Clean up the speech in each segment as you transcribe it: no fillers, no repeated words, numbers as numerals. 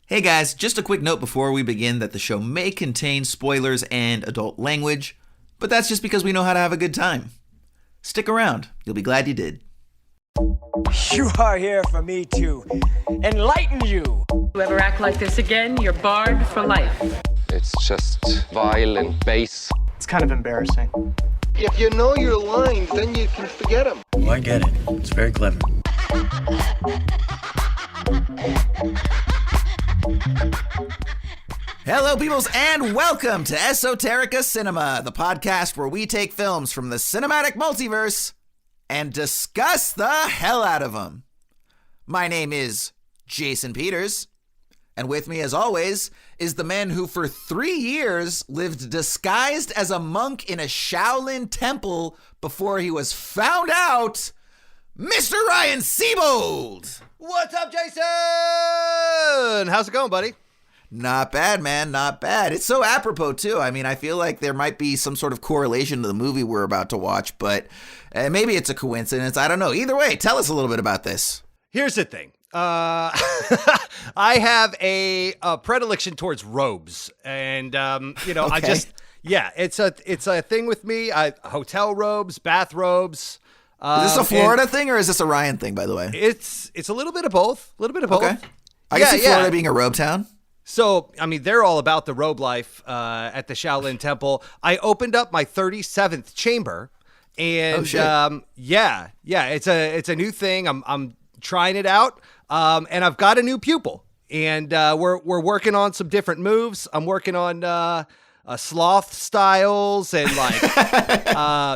Hey guys, just a quick note before we begin that the show may contain spoilers and adult language, but that's just because we know how to have a good time. Stick around, you'll be glad you did. You are here for me to enlighten you. You ever act like this again, you're barred for life. It's just violent bass. It's kind of embarrassing. If you know your lines, then you can forget them. Oh, I get it. It's very clever. Hello peoples and welcome to Esoterica Cinema, the podcast where we take films from the cinematic multiverse and discuss the hell out of them. My name is Jason Peters, and with me as always is the man who for 3 years lived disguised as a monk in a Shaolin temple before he was found out, Mr. Ryan Siebold. What's up, Jason? How's it going, buddy? Not bad, man. Not bad. It's so apropos, too. I mean, I feel like there might be some sort of correlation to the movie we're about to watch, but maybe it's a coincidence. I don't know. Either way, tell us a little bit about this. Here's the thing. I have a predilection towards robes, and Okay. It's a thing with me. Hotel robes, bath robes. Is this a Florida thing or is this a Ryan thing, by the way? It's a little bit of both. Okay. I can see Florida being a robe town. So, I mean, they're all about the robe life at the Shaolin Temple. I opened up my 37th chamber, and it's a new thing. I'm trying it out, and I've got a new pupil, and we're working on some different moves. I'm working on sloth styles and like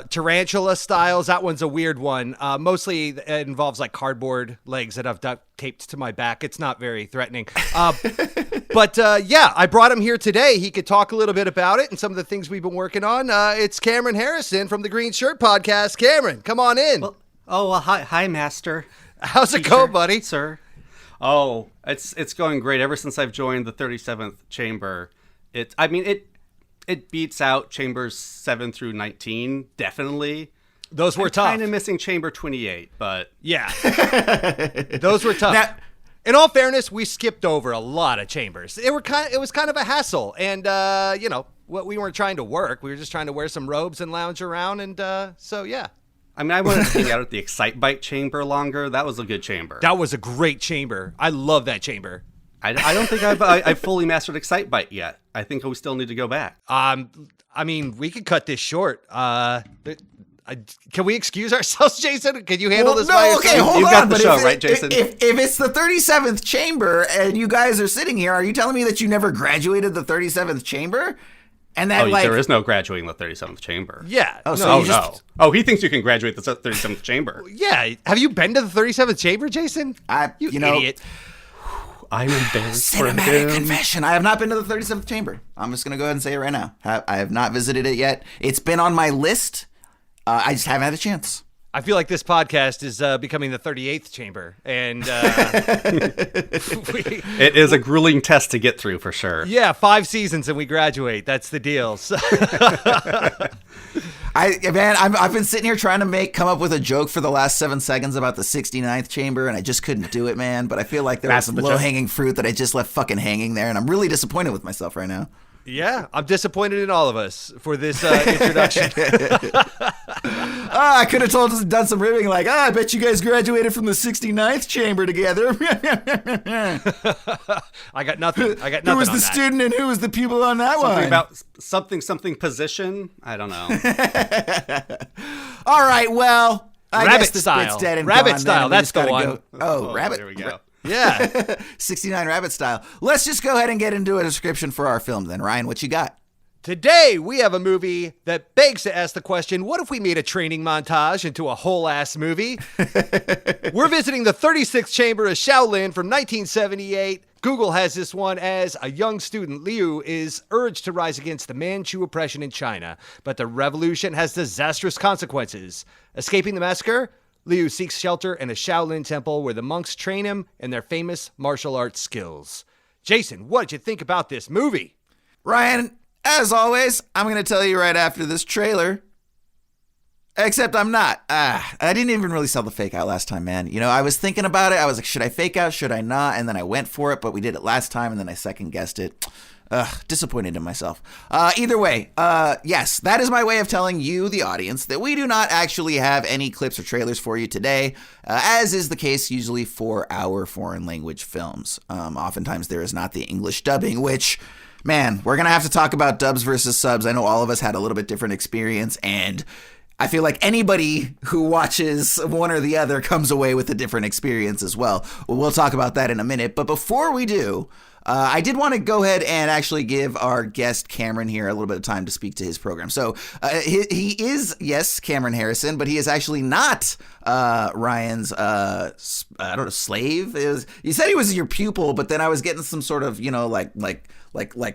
tarantula styles. That one's a weird one. Mostly it involves like cardboard legs that I've duct taped to my back. It's not very threatening. But I brought him here today. He could talk a little bit about it and some of the things we've been working on. It's Cameron Harrison from the Green Shirt Podcast. Cameron, come on in. Hi, Master. How's it going, buddy? Sir. Oh, it's going great. Ever since I've joined the 37th chamber, it beats out chambers 7 through 19, definitely. Those were tough. Kind of missing chamber 28, but yeah, those were tough. Now, in all fairness, we skipped over a lot of chambers. It was kind of a hassle, and we weren't trying to work. We were just trying to wear some robes and lounge around, and so yeah. I mean, I wanted to hang out at the Excite Bite chamber longer. That was a good chamber. That was a great chamber. I love that chamber. I don't think I've fully mastered Excite Bite yet. I think we still need to go back. I mean, we could cut this short. Can we excuse ourselves, Jason? Can you handle this by yourself? Okay, hold You've on. got the show, right, Jason? If it's the 37th chamber and you guys are sitting here, are you telling me that you never graduated the 37th chamber? And that there is no graduating the 37th chamber. Yeah. No. Oh, he thinks you can graduate the 37th chamber. Yeah. Have you been to the 37th chamber, Jason? You idiot. I'm embarrassed for him. Cinematic confession. I have not been to the 37th chamber. I'm just going to go ahead and say it right now. I have not visited it yet. It's been on my list. I just haven't had a chance. I feel like this podcast is becoming the 38th chamber. And it is a grueling test to get through for sure. Yeah, 5 seasons and we graduate. That's the deal. So I've been sitting here trying to come up with a joke for the last 7 seconds about the 69th chamber, and I just couldn't do it, man. But I feel like there was some low-hanging fruit that I just left fucking hanging there, and I'm really disappointed with myself right now. Yeah, I'm disappointed in all of us for this introduction. I could have done some ribbing like, I bet you guys graduated from the 69th chamber together. I got nothing. Who was the student and who was the pupil on that one? Something about something position? I don't know. All right, well, I rabbit guess the style. spit's dead and Rabbit gone, style, then. that's the one. Go. Oh, rabbit. There we go. Yeah. 69 rabbit style. Let's just go ahead and get into a description for our film then. Ryan, what you got? Today, we have a movie that begs to ask the question, what if we made a training montage into a whole-ass movie? We're visiting the 36th chamber of Shaolin from 1978. Google has this one as a young student, Liu, is urged to rise against the Manchu oppression in China, but the revolution has disastrous consequences. Escaping the massacre, Liu seeks shelter in a Shaolin temple where the monks train him in their famous martial arts skills. Jason, what did you think about this movie? Ryan, as always, I'm going to tell you right after this trailer. Except I'm not. I didn't even really sell the fake out last time, man. You know, I was thinking about it. I was like, should I fake out? Should I not? And then I went for it, but we did it last time, and then I second guessed it. Disappointed in myself. Either way, yes, that is my way of telling you, the audience, that we do not actually have any clips or trailers for you today, as is the case usually for our foreign language films. Oftentimes there is not the English dubbing, which... Man, we're going to have to talk about dubs versus subs. I know all of us had a little bit different experience, and I feel like anybody who watches one or the other comes away with a different experience as well. We'll talk about that in a minute. But before we do, I did want to go ahead and actually give our guest Cameron here a little bit of time to speak to his program. So he is, yes, Cameron Harrison, but he is actually not Ryan's, I don't know, slave. You said he was your pupil, but then I was getting some sort of, you know, like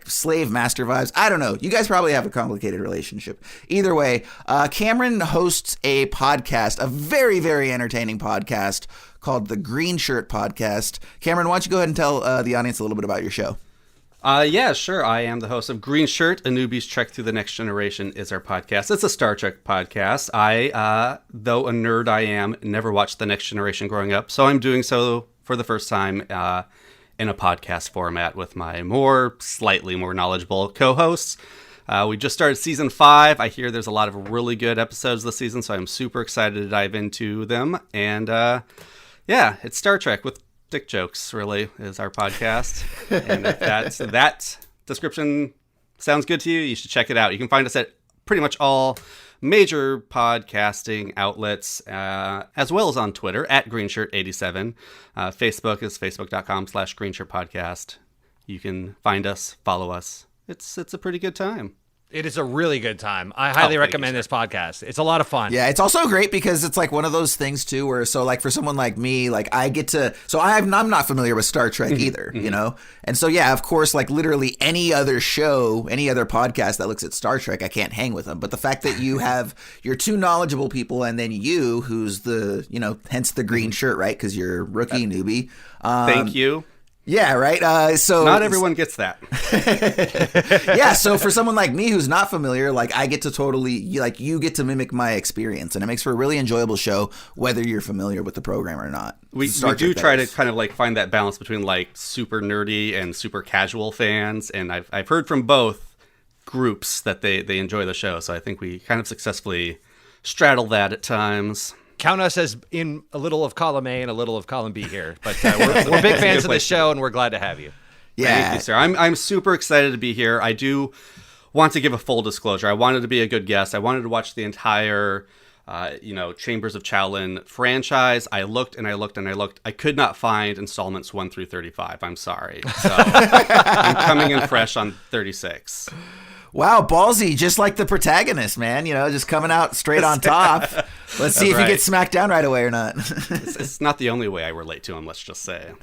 slave master vibes. I don't know. You guys probably have a complicated relationship. Either way, Cameron hosts a podcast, a very, very entertaining podcast called the Green Shirt Podcast. Cameron, why don't you go ahead and tell the audience a little bit about your show? Yeah, sure. I am the host of Green Shirt, A Newbie's Trek Through the Next Generation is our podcast. It's a Star Trek podcast. I, though a nerd I am, never watched The Next Generation growing up, so I'm doing so for the first time in a podcast format with my slightly more knowledgeable co-hosts. We just started season 5. I hear there's a lot of really good episodes this season, so I'm super excited to dive into them. And yeah, it's Star Trek with dick jokes, really, is our podcast. And if that description sounds good to you, you should check it out. You can find us at pretty much all major podcasting outlets, as well as on Twitter at GreenShirt87. Facebook is facebook.com/GreenShirtPodcast. You can find us, follow us. It's a pretty good time. It is a really good time. I highly recommend this podcast. It's a lot of fun. Yeah, it's also great because it's like one of those things too where, so like for someone like me, like I get to, so I'm not familiar with Star Trek either, you know? And so yeah, of course, like literally any other show, any other podcast that looks at Star Trek, I can't hang with them. But the fact that you have, you're two knowledgeable people, and then you, who's the, you know, hence the green shirt, right? Because you're a rookie newbie. Thank you. Yeah, right. So not everyone gets that. Yeah, so for someone like me who's not familiar, like I get to totally, like you get to mimic my experience, and it makes for a really enjoyable show, whether you're familiar with the program or not. We do try to kind of like find that balance between like super nerdy and super casual fans, and I've heard from both groups that they enjoy the show, so I think we kind of successfully straddle that at times. Count us as in a little of column A and a little of column B here. But we're big fans of the show, and we're glad to have you. Yeah. Thank you, sir. I'm super excited to be here. I do want to give a full disclosure. I wanted to be a good guest. I wanted to watch the entire, Chambers of Shaolin franchise. I looked and I looked and I looked. I could not find installments 1 through 35. I'm sorry. So I'm coming in fresh on 36. Wow, ballsy, just like the protagonist, man. You know, just coming out straight on top. Let's see if you get smacked down right away or not. It's not the only way I relate to him, let's just say.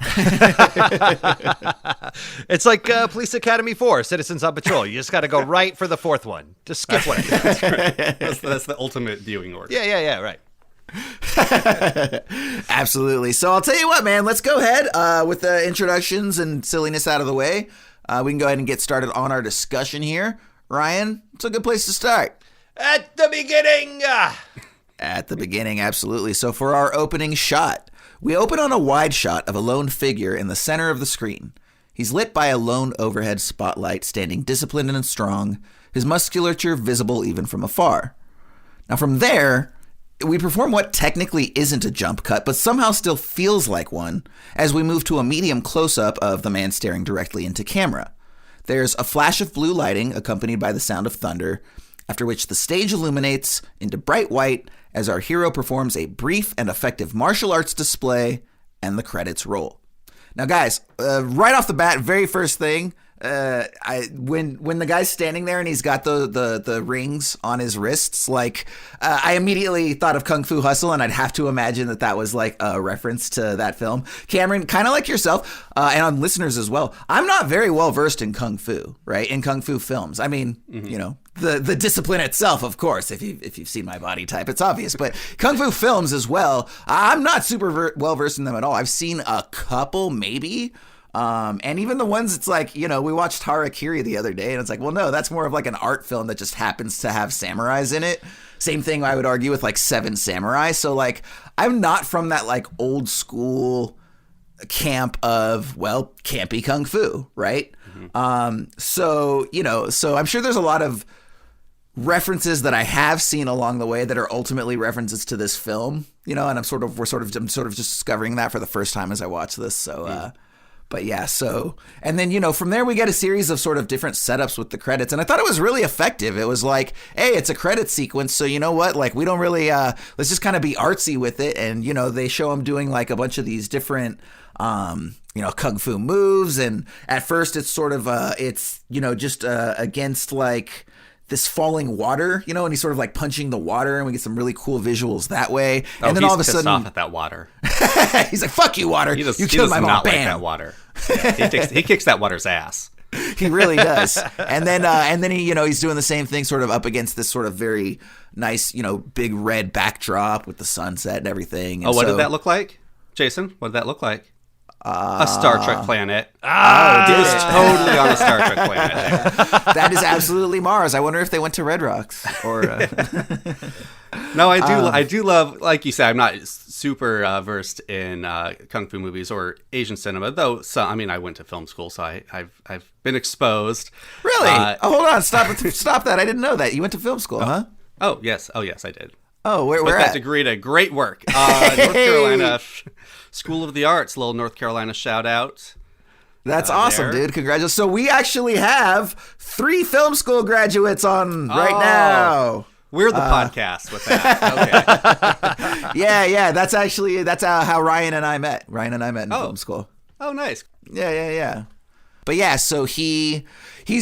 It's like Police Academy 4, Citizens on Patrol. You just got to go right for the fourth one. Just skip one. That's right. That's the ultimate viewing order. Yeah, right. Absolutely. So I'll tell you what, man. Let's go ahead with the introductions and silliness out of the way. We can go ahead and get started on our discussion here. Ryan, it's a good place to start. At the beginning. At the beginning, absolutely. So for our opening shot, we open on a wide shot of a lone figure in the center of the screen. He's lit by a lone overhead spotlight, standing disciplined and strong, his musculature visible even from afar. Now from there, we perform what technically isn't a jump cut, but somehow still feels like one, as we move to a medium close-up of the man staring directly into camera. There's a flash of blue lighting accompanied by the sound of thunder, after which the stage illuminates into bright white as our hero performs a brief and effective martial arts display, and the credits roll. Now, guys, right off the bat, very first thing, when the guy's standing there and he's got the rings on his wrists, like I immediately thought of Kung Fu Hustle, and I'd have to imagine that was like a reference to that film. Cameron, kind of like yourself, and on listeners as well, I'm not very well versed in Kung Fu, right? In Kung Fu films. I mean, you know, the discipline itself, of course, if you've seen my body type, it's obvious, but Kung Fu films as well, I'm not super well versed in them at all. I've seen a couple, maybe. And even the ones, it's like, you know, we watched Harakiri the other day, and it's like, well, no, that's more of like an art film that just happens to have samurais in it. Same thing I would argue with like Seven Samurai. So like I'm not from that like old school camp of, well, campy kung fu, right? So, you know, so I'm sure there's a lot of references that I have seen along the way that are ultimately references to this film, you know, and I'm sort of just discovering that for the first time as I watch this. So, but yeah, so, and then, you know, from there we get a series of sort of different setups with the credits, and I thought it was really effective. It was like, hey, it's a credit sequence, so you know what, like we don't really, let's just kind of be artsy with it. And, you know, they show them doing like a bunch of these different, you know, kung fu moves. And at first it's sort of, it's, you know, just against like this falling water, you know, and he's sort of like punching the water, and we get some really cool visuals that way. And then all of a sudden, off at that water. He's like, "Fuck you, water! You killed my mom!" Not Bam. like that water. Yeah, he kicks that water's ass. He really does. And then he, you know, he's doing the same thing, sort of up against this sort of very nice, you know, big red backdrop with the sunset and everything. And what did that look like, Jason? What did that look like? A Star Trek planet. It was totally on a Star Trek planet. That is absolutely Mars. I wonder if they went to Red Rocks or. No, I do love, like you said, I'm not super versed in kung fu movies or Asian cinema, though. So I mean, I went to film school, so I've been exposed. Really? Hold on, stop that! I didn't know that you went to film school, huh? Oh yes, I did. Oh, where that at? degree to great work. North Carolina School of the Arts, little North Carolina shout out. That's awesome, dude. Congratulations. So we actually have 3 film school graduates on right now. We're the podcast with that. Okay. Yeah. That's how Ryan and I met. Ryan and I met in film school. Oh, nice. Yeah. But yeah, so he's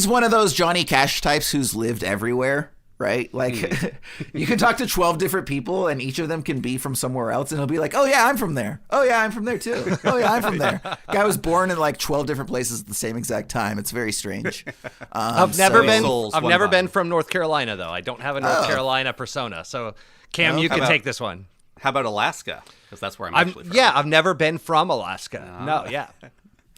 one of those Johnny Cash types who's lived everywhere. Right? Like you can talk to 12 different people and each of them can be from somewhere else and he'll be like, oh yeah, I'm from there. Oh yeah, I'm from there too. Oh yeah, I'm from there. Guy was born in like 12 different places at the same exact time. It's very strange. I've never been from North Carolina though. I don't have a North Carolina persona. So Cam, you can take this one. How about Alaska? Because that's where I'm actually from. Yeah, I've never been from Alaska. No, yeah.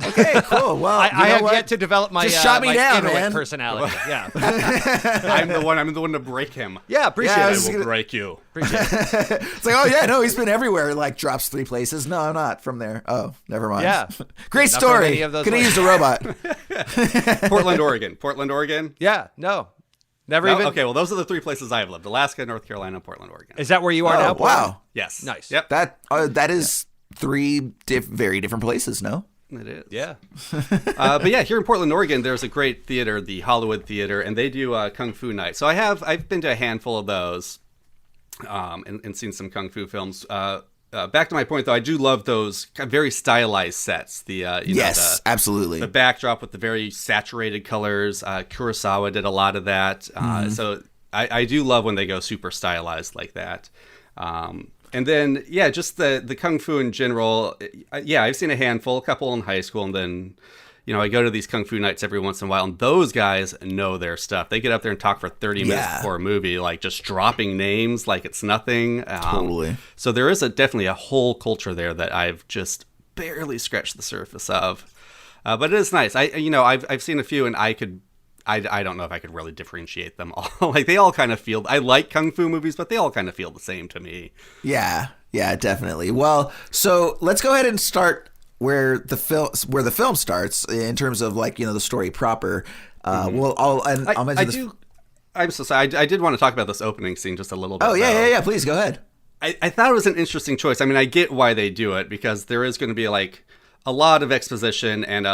Okay, cool. Well, I have yet to develep my just shot me my down, Inuit man. personality. Yeah, I'm the one to break him. Yeah, appreciate it. I will break you. It's like, oh yeah, no, he's been everywhere. Like drops 3 places. No, I'm not from there. Oh, never mind. Yeah, great story. Could have used a robot. Portland, Oregon. Yeah, no, never even. Okay, well, those are the 3 places I have lived: Alaska, North Carolina, Portland, Oregon. Is that where you are now? Wow. Yes. Nice. Yep. That is 3 very different places. No. It is. Yeah. But yeah, here in Portland, Oregon, there's a great theater, the Hollywood Theater, and they do Kung Fu night. So I've been to a handful of those and seen some Kung Fu films. Back to my point, though, I do love those very stylized sets. Absolutely. The backdrop with the very saturated colors. Kurosawa did a lot of that. So I do love when they go super stylized like that. And then, yeah, just the Kung Fu in general. Yeah, I've seen a couple in high school. And then, you know, I go to these Kung Fu nights every once in a while. And those guys know their stuff. They get up there and talk for 30 minutes before a movie, like just dropping names like it's nothing. Totally. So there is definitely a whole culture there that I've just barely scratched the surface of. But it is nice. I've seen a few and I don't know if I could really differentiate them all. Like they all kind of feel, I like Kung Fu movies, but they all kind of feel the same to me. Yeah, definitely. Well, so let's go ahead and start where the film starts in terms of like, you know, the story proper. Well, I'll mention this. I'm so sorry. I did want to talk about this opening scene just a little bit. Oh yeah. Please go ahead. I thought it was an interesting choice. I mean, I get why they do it because there is going to be like a lot of exposition and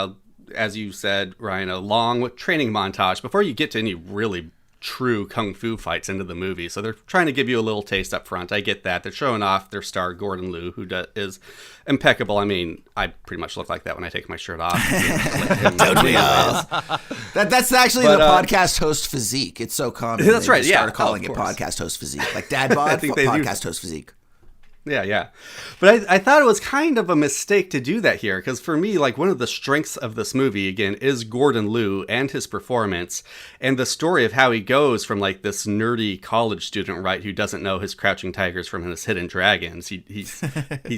as you said, Ryan, a long training montage before you get to any really true kung fu fights into the movie. So they're trying to give you a little taste up front. I get that. They're showing off their star, Gordon Liu, who is impeccable. I mean, I pretty much look like that when I take my shirt off. Don't we all? That's actually the podcast host physique. It's so common. That's right. Yeah. Started calling it podcast host physique. Like dad bod, podcast host physique. Yeah. But I thought it was kind of a mistake to do that here, because for me, like, one of the strengths of this movie, again, is Gordon Liu and his performance, and the story of how he goes from, like, this nerdy college student, right, who doesn't know his crouching tigers from his hidden dragons. He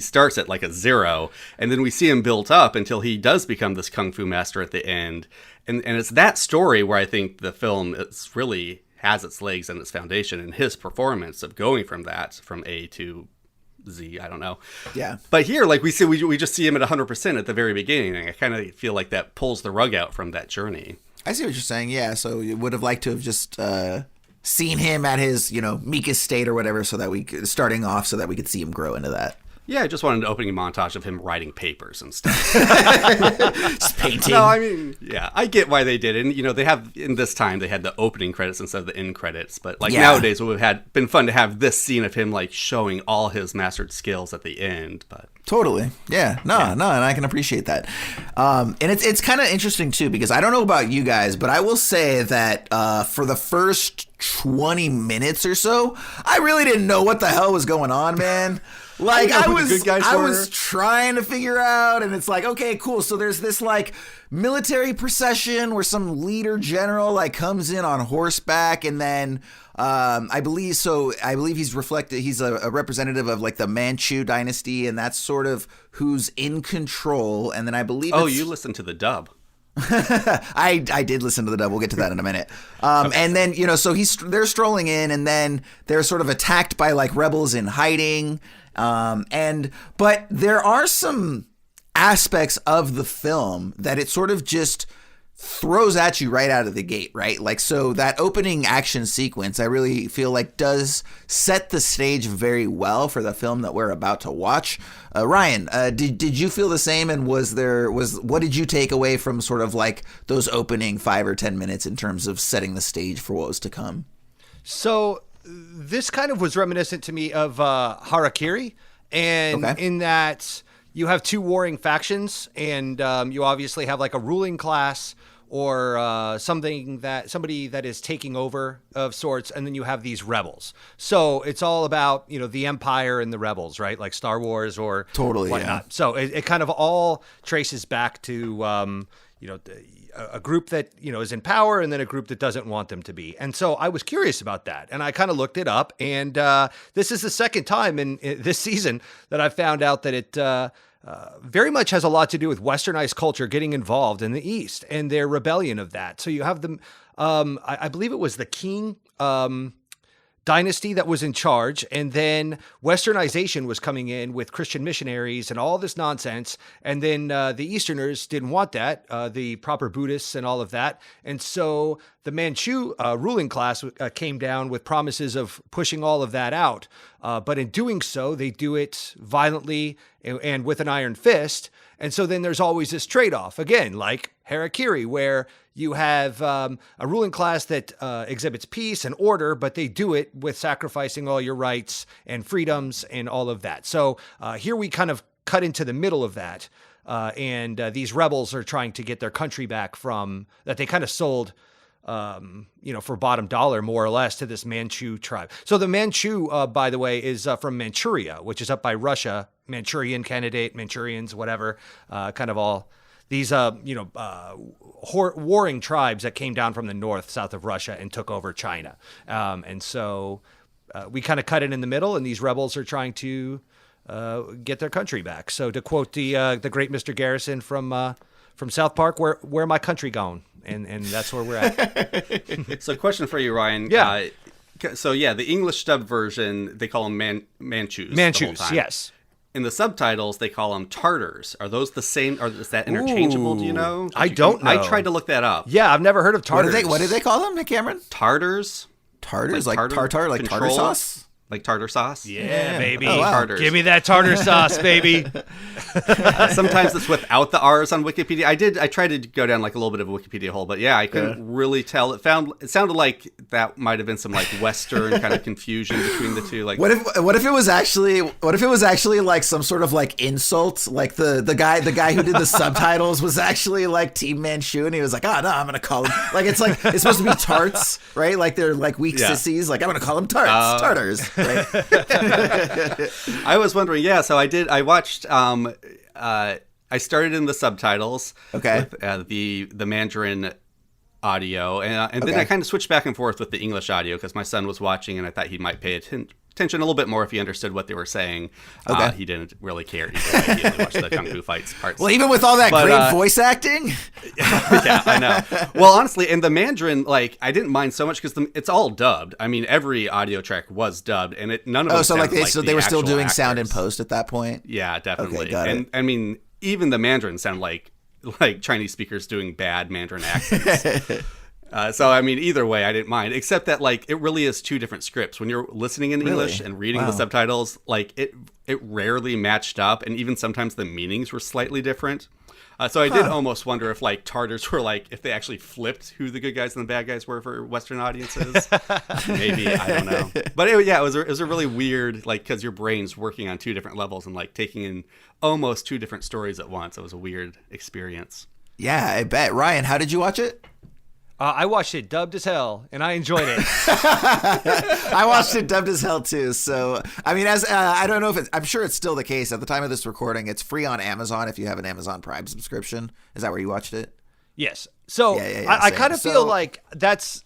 starts at, like, a 0, and then we see him built up until he does become this kung fu master at the end. And it's that story where I think the film is really has its legs and its foundation in his performance of going from A to Z. I don't know. Yeah. But here, like we just see him at 100% at the very beginning. And I kind of feel like that pulls the rug out from that journey. I see what you're saying. Yeah. So you would have liked to have just seen him at his, meekest state or whatever, so that we could see him grow into that. Yeah, I just wanted an opening montage of him writing papers and stuff. Just painting. No, I mean, yeah, I get why they did it. And, they had the opening credits instead of the end credits. But, nowadays it would have been fun to have this scene of him, showing all his mastered skills at the end. But totally. Yeah. No, and I can appreciate that. And it's kind of interesting, too, because I don't know about you guys, but I will say that for the first 20 minutes or so, I really didn't know what the hell was going on, man. I was trying to figure out, and it's like, okay, cool. So there's this military procession where some leader general comes in on horseback, and then I believe he's a representative of the Manchu dynasty, and that's sort of who's in control. And then I believe you listened to the dub. I did listen to the dub. We'll get to that in a minute. And then, so they're strolling in, and then they're sort of attacked by rebels in hiding. But there are some aspects of the film that it sort of just throws at you right out of the gate, right? So that opening action sequence, I really feel does set the stage very well for the film that we're about to watch. Ryan, did you feel the same? And what did you take away from sort of those opening 5 or 10 minutes in terms of setting the stage for what was to come? So this kind of was reminiscent to me of Harakiri, and in that you have two warring factions, and you obviously have a ruling class or somebody that is taking over of sorts, and then you have these rebels. So it's all about the Empire and the rebels, right? Like Star Wars or totally whatnot. Yeah. So it kind of all traces back to a group that is in power, and then a group that doesn't want them to be. And so I was curious about that, and I kind of looked it up, and this is the second time in this season that I found out that it very much has a lot to do with westernized culture getting involved in the East and their rebellion of that. So you have them, I believe it was the Qing dynasty that was in charge, and then westernization was coming in with Christian missionaries and all this nonsense, and then the Easterners didn't want that, the proper Buddhists and all of that, and so the Manchu ruling class came down with promises of pushing all of that out, but in doing so, they do it violently and with an iron fist. And so then there's always this trade-off, again, like Harakiri, where you have a ruling class that exhibits peace and order, but they do it with sacrificing all your rights and freedoms and all of that. So here we kind of cut into the middle of that. And these rebels are trying to get their country back from that they kind of sold, for bottom dollar, more or less, to this Manchu tribe. So the Manchu, by the way, is from Manchuria, which is up by Russia. Manchurian candidate, Manchurians, whatever, kind of all these, warring tribes that came down from the north, south of Russia and took over China. And so we kind of cut it in the middle, and these rebels are trying to get their country back. So to quote the great Mr. Garrison from South Park, where my country gone? And that's where we're at. So question for you, Ryan. Yeah. The English dub version, they call them Manchus. Manchus, yes. In the subtitles, they call them Tartars. Are those the same? Or is that interchangeable? Do you know? I don't know. I tried to look that up. Yeah, I've never heard of Tartars. What do they call them, Cameron? Tartars. Tartars, like tartar, like tartar sauce? Like tartar sauce? Yeah, baby. Oh, wow. Tartars. Give me that tartar sauce, baby. Sometimes it's without the R's on Wikipedia. I tried to go down a little bit of a Wikipedia hole, but I couldn't really tell. It sounded like that might have been some Western kind of confusion between the two. Like, what if it was actually like some sort of insult? Like the guy who did the subtitles was actually Team Manchu, and he was like, oh no, I'm gonna call him it's supposed to be tarts, right? Like they're weak sissies. Like I'm gonna call them tartars. Right? I was wondering, so I watched, I started in the subtitles, okay, with the Mandarin audio, and then I kind of switched back and forth with the English audio because my son was watching and I thought he might pay attention a little bit more if he understood what they were saying. Okay. He didn't really care either way. He only watched the kung fu fights parts. Well, even with all that great voice acting. Yeah, I know. Well, honestly, in the Mandarin, like, I didn't mind so much because it's all dubbed. I mean, every audio track was dubbed, and none of them so sounded so they were still doing actors. sound in post at that point. Yeah, definitely. Okay, got and it. I mean, even the Mandarin sound like Chinese speakers doing bad Mandarin accents. So, I mean, either way, I didn't mind, except that, like, it really is two different scripts. When you're listening in English and reading the subtitles, like, it rarely matched up, and even sometimes the meanings were slightly different. So I did almost wonder if, like, Tartars were, like, if they actually flipped who the good guys and the bad guys were for Western audiences. Maybe, I don't know. But, it was a really weird, like, because your brain's working on two different levels and, like, taking in almost two different stories at once. It was a weird experience. Yeah, I bet. Ryan, how did you watch it? I watched it dubbed as hell, and I enjoyed it. I watched it dubbed as hell too. So, I mean, I don't know if I'm sure it's still the case at the time of this recording. It's free on Amazon if you have an Amazon Prime subscription. Is that where you watched it? Yes. So I kind of feel like that's.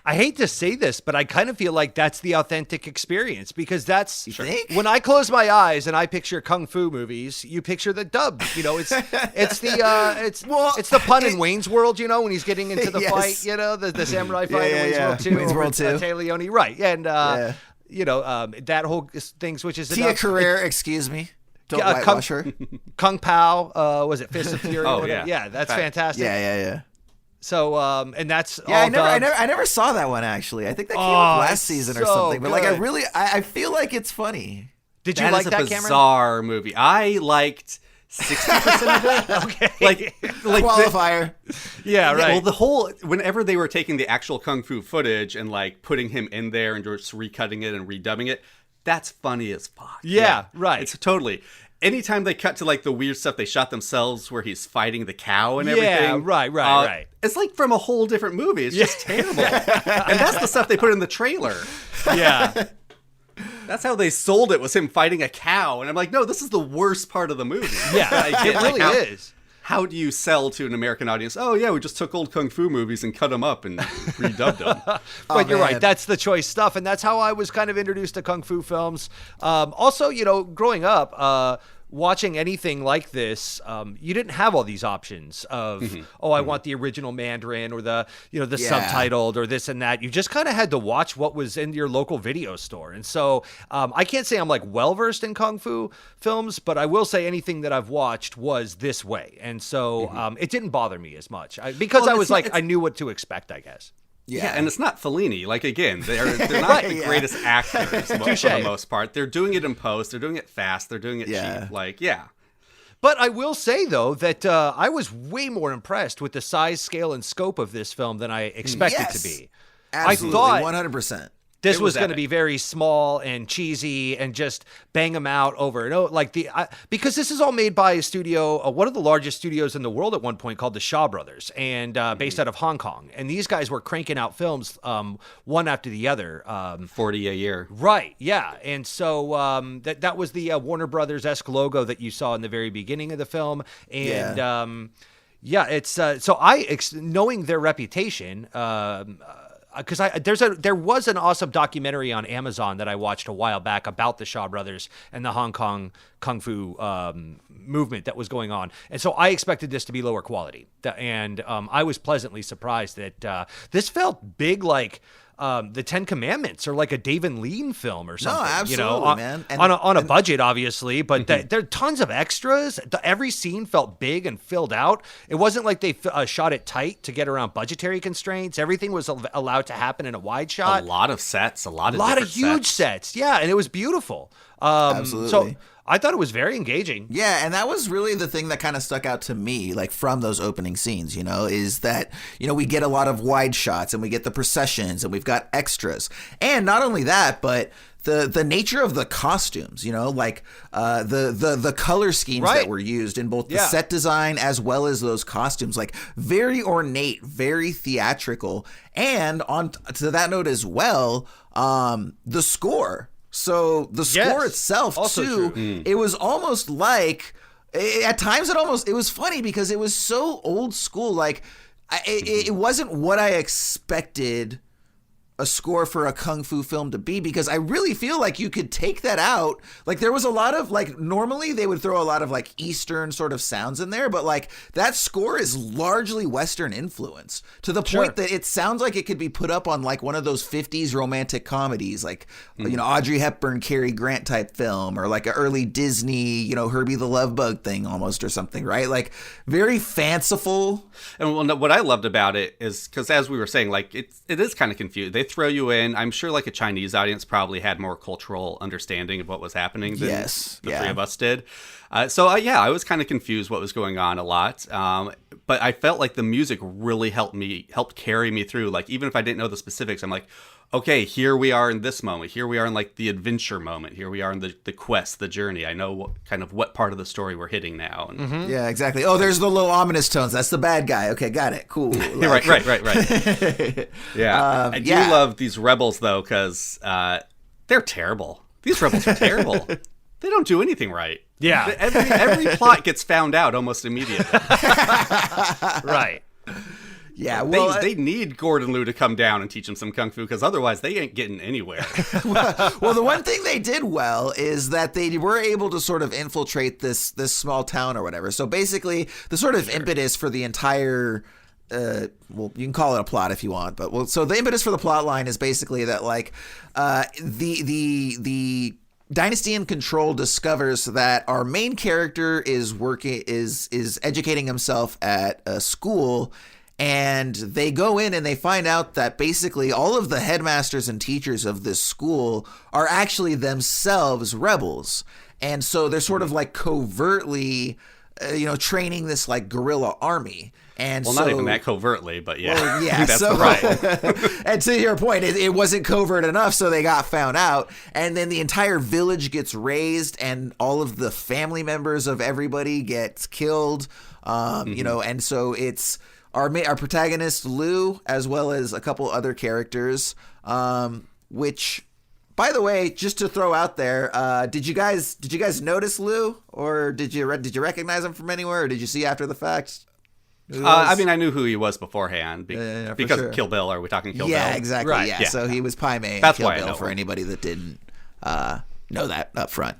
I hate to say this, but I kind of feel like that's the authentic experience because that's when I close my eyes and I picture kung fu movies, you picture the dub. You know, it's the pun in Wayne's World. You know, when he's getting into the fight. You know, the samurai fight in Wayne's World 2. Tay Leone, right? And you know, that whole thing switches. Tia Carrere, excuse me. Don't whitewash her. Kung Pao, was it Fist of Fury? Oh yeah, yeah, that's fantastic. Yeah. So, and that's I never saw that one actually. I think that came up last season or something. But like, I feel like it's funny. Did you like that, Cameron? That is a bizarre movie. I liked 60% of it. Okay. Like qualifier. Yeah, right. Well, whenever they were taking the actual kung fu footage and like putting him in there and just recutting it and redubbing it, that's funny as fuck. Yeah, right. It's totally. Anytime they cut to like the weird stuff they shot themselves where he's fighting the cow and everything. Yeah, right. It's like from a whole different movie. It's just terrible. And that's the stuff they put in the trailer. Yeah. That's how they sold it, was him fighting a cow. And I'm like, no, this is the worst part of the movie. Yeah, it really is. How do you sell to an American audience? Oh, yeah, we just took old kung fu movies and cut them up and redubbed them. But you're right. That's the choice stuff. And that's how I was kind of introduced to kung fu films. Also, you know, growing up, watching anything like this, you didn't have all these options of, I want the original Mandarin or the subtitled or this and that. You just kind of had to watch what was in your local video store. And so I can't say I'm like well-versed in Kung Fu films, but I will say anything that I've watched was this way. And so it didn't bother me as much because I knew what to expect, I guess. Yeah, and it's not Fellini. Like, again, they're not the greatest actors for the most part. They're doing it in post. They're doing it fast. They're doing it cheap. Like, But I will say, though, that I was way more impressed with the size, scale, and scope of this film than I expected to be. Absolutely, I thought 100%. This was going to be very small and cheesy and just bang them out over and over. Because this is all made by a studio, one of the largest studios in the world at one point called the Shaw Brothers, and based out of Hong Kong. And these guys were cranking out films one after the other. 40 a year. Right, yeah. And so that was the Warner Brothers-esque logo that you saw in the very beginning of the film. And it's knowing their reputation, because there was an awesome documentary on Amazon that I watched a while back about the Shaw Brothers and the Hong Kong Kung Fu movement that was going on. And so I expected this to be lower quality. And I was pleasantly surprised that this felt big, like the Ten Commandments or like a David Lean film or something. No, absolutely, man. On a budget, obviously, but there are tons of extras. Every scene felt big and filled out. It wasn't like they shot it tight to get around budgetary constraints. Everything was allowed to happen in a wide shot. A lot of sets, a lot of huge sets. Yeah, and it was beautiful. Absolutely. So I thought it was very engaging. Yeah, and that was really the thing that kind of stuck out to me, like from those opening scenes, is that, we get a lot of wide shots and we get the processions and we've got extras. And not only that, but the nature of the costumes, like the color schemes that were used in both the set design as well as those costumes, like very ornate, very theatrical. And on to that note as well, the score. So the score itself, also too, it was almost like, at times it was funny because it was so old school. Like, it wasn't what I expected a score for a kung fu film to be, because I really feel like you could take that out. Like there was a lot of like, normally they would throw a lot of like Eastern sort of sounds in there, but like that score is largely Western influence to the point that it sounds like it could be put up on like one of those 50s romantic comedies, like, you know, Audrey Hepburn, Cary Grant type film, or like an early Disney, you know, Herbie the Love Bug thing almost, or something, right? Like very fanciful. And what I loved about it is because, as we were saying, like it is kind of confused. They throw you in. I'm sure like a Chinese audience probably had more cultural understanding of what was happening than the three of us did. So I was kind of confused what was going on a lot. But I felt like the music really helped carry me through. Like even if I didn't know the specifics, I'm like, okay, here we are in this moment. Here we are in like the adventure moment. Here we are in the quest, the journey. I know what part of the story we're hitting now. And, Yeah, exactly. Oh, there's the low ominous tones. That's the bad guy. Okay, got it. Cool. Like, right. Yeah. I do love these rebels though, because they're terrible. These rebels are terrible. They don't do anything right. Yeah. Every plot gets found out almost immediately. Right. Yeah, well, they need Gordon Liu to come down and teach them some kung fu, because otherwise they ain't getting anywhere. well, the one thing they did well is that they were able to sort of infiltrate this small town or whatever. So basically, the sort of impetus for the entire, well, you can call it a plot if you want, but so the impetus for the plot line is basically that like the Dynasty in Control discovers that our main character is educating himself at a school. And they go in and they find out that basically all of the headmasters and teachers of this school are actually themselves rebels. And so they're sort of like covertly, training this like guerrilla army. And not even that covertly, but yeah. Well, yeah, that's so, right. And to your point, it wasn't covert enough, so they got found out. And then the entire village gets razed, and all of the family members of everybody gets killed. And so it's our protagonist Liu, as well as a couple other characters, which, by the way, just to throw out there, did you guys notice Liu, or did you recognize him from anywhere, or did you see after the fact? I mean, I knew who he was beforehand because of Kill Bill. Are we talking Kill Bill? Yeah, exactly. Right. Yeah. So he was Pai Mei in Kill Bill for anybody that didn't know that up front.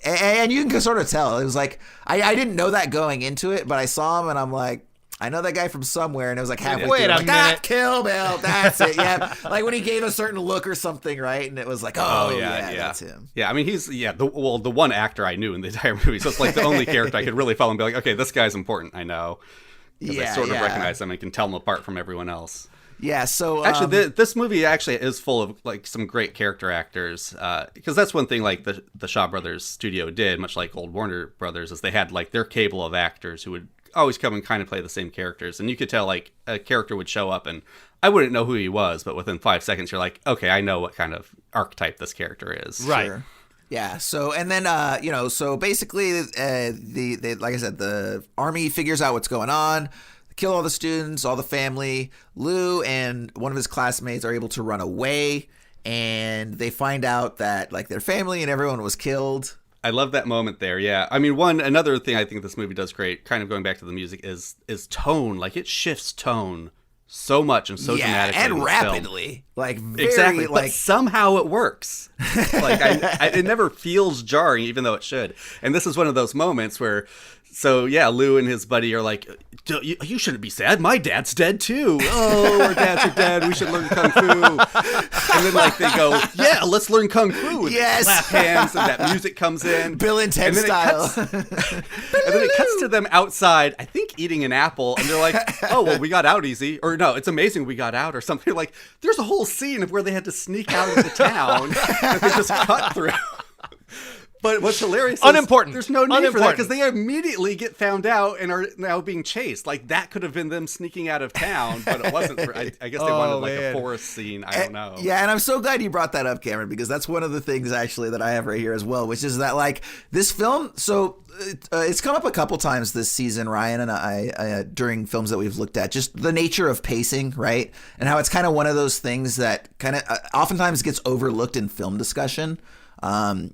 And you can sort of tell. It was like, I didn't know that going into it, but I saw him and I'm like, I know that guy from somewhere. And it was like halfway Wait through, a minute. Kill Bill. That's it. Yeah. Like when he gave a certain look or something, right? And it was like, yeah, that's him. Yeah, I mean, he's the one actor I knew in the entire movie. So it's like the only character I could really follow and be like, okay, this guy's important. I know. I sort of recognize them and can tell them apart from everyone else. Yeah, so actually, this movie actually is full of like some great character actors, because that's one thing like the Shaw Brothers studio did, much like old Warner Brothers, is they had like their cable of actors who would always come and kind of play the same characters, and you could tell like a character would show up and I wouldn't know who he was, but within 5 seconds you're like, okay, I know what kind of archetype this character is. Right. Sure. Yeah. So, and then, so basically, they like I said, the army figures out what's going on, kill all the students, all the family. Liu and one of his classmates are able to run away, and they find out that like their family and everyone was killed. I love that moment there. Yeah. I mean, another thing I think this movie does great, kind of going back to the music, is tone. Like it shifts tone so much and so dramatically and rapidly, like very, exactly, like but somehow it works. Like it never feels jarring, even though it should. And this is one of those moments where, Liu and his buddy are like, "You shouldn't be sad. My dad's dead too. Oh, our dads are dead. We should learn kung fu." And then like they go, "Yeah, let's learn kung fu." And yes, clap hands, and that music comes in, Bill and Ted style. And then it cuts to them outside, I think eating an apple, and they're like, "Oh, well, we got out easy," or "No, it's amazing we got out," or something. Like there's a whole scene of where they had to sneak out of the town that they just cut through. But what's hilarious is there's no need for that, because they immediately get found out and are now being chased. Like that could have been them sneaking out of town, but it wasn't. I guess they wanted like a forest scene. I don't know. Yeah, and I'm so glad you brought that up, Cameron, because that's one of the things actually that I have right here as well, which is that like this film. So it's come up a couple times this season, Ryan and I, during films that we've looked at, just the nature of pacing, right? And how it's kind of one of those things that kind of oftentimes gets overlooked in film discussion.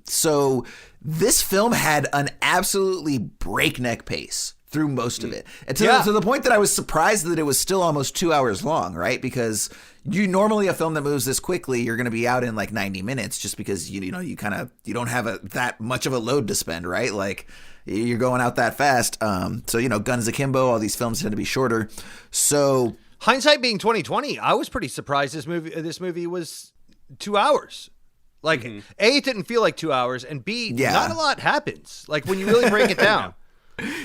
So this film had an absolutely breakneck pace through most of it. And to the point that I was surprised that it was still almost 2 hours long, right? Because you normally a film that moves this quickly, you're going to be out in like 90 minutes just because you don't have that much of a load to spend, right? Like you're going out that fast. So guns akimbo, all these films tend to be shorter. So hindsight being 2020, I was pretty surprised this movie was 2 hours. Like A, it didn't feel like 2 hours, and B, not a lot happens. Like when you really break it down.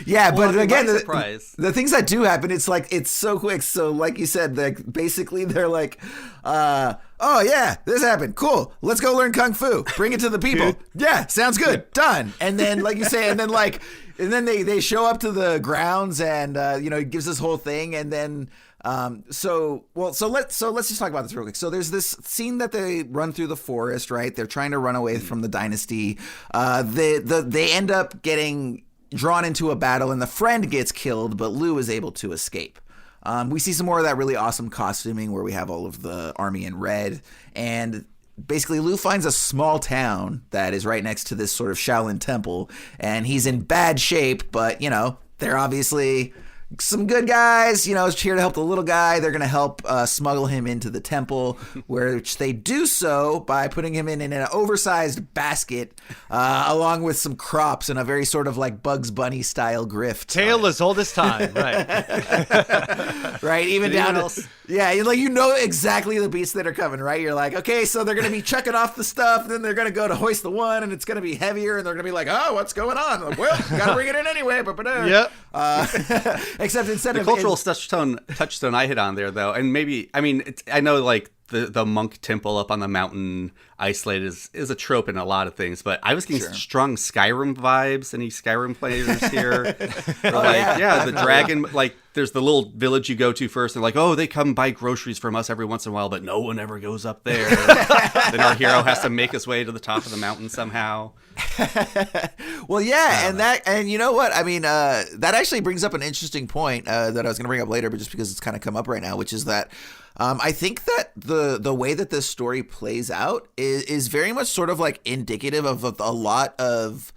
Yeah, well, but again, the things that do happen, it's like it's so quick. So, like you said, basically they're like, "Oh yeah, this happened. Cool. Let's go learn kung fu. Bring it to the people. Yeah, sounds good. Done." And then, like you say, and then they show up to the grounds, and it gives this whole thing, and then. So let's just talk about this real quick. So there's this scene that they run through the forest, right? They're trying to run away from the dynasty. They end up getting drawn into a battle, and the friend gets killed, but Lou is able to escape. We see some more of that really awesome costuming where we have all of the army in red, and basically Lou finds a small town that is right next to this sort of Shaolin temple, and he's in bad shape, but they're obviously some good guys, here to help the little guy. They're going to help smuggle him into the temple, which they do so by putting him in an oversized basket along with some crops and a very sort of like Bugs Bunny style grift. Tale as old as time, right? Right, even down to... Yeah, exactly the beats that are coming, right? You're like, okay, so they're going to be chucking off the stuff, then they're going to go to hoist the one, and it's going to be heavier, and they're going to be like, oh, what's going on? Like, well, got to bring it in anyway. Yep. Except instead the of... cultural touchstone I hit on there, though, and maybe, I know, like, the monk temple up on the mountain isolated is a trope in a lot of things, but I was getting strong Skyrim vibes. Any Skyrim players here? The dragon, like there's the little village you go to first, and like, oh, they come buy groceries from us every once in a while, but no one ever goes up there. Then our hero has to make his way to the top of the mountain somehow. Well, yeah, and you know what? That actually brings up an interesting point that I was going to bring up later, but just because it's kind of come up right now, which is that I think that the way that this story plays out is very much sort of like indicative of a lot of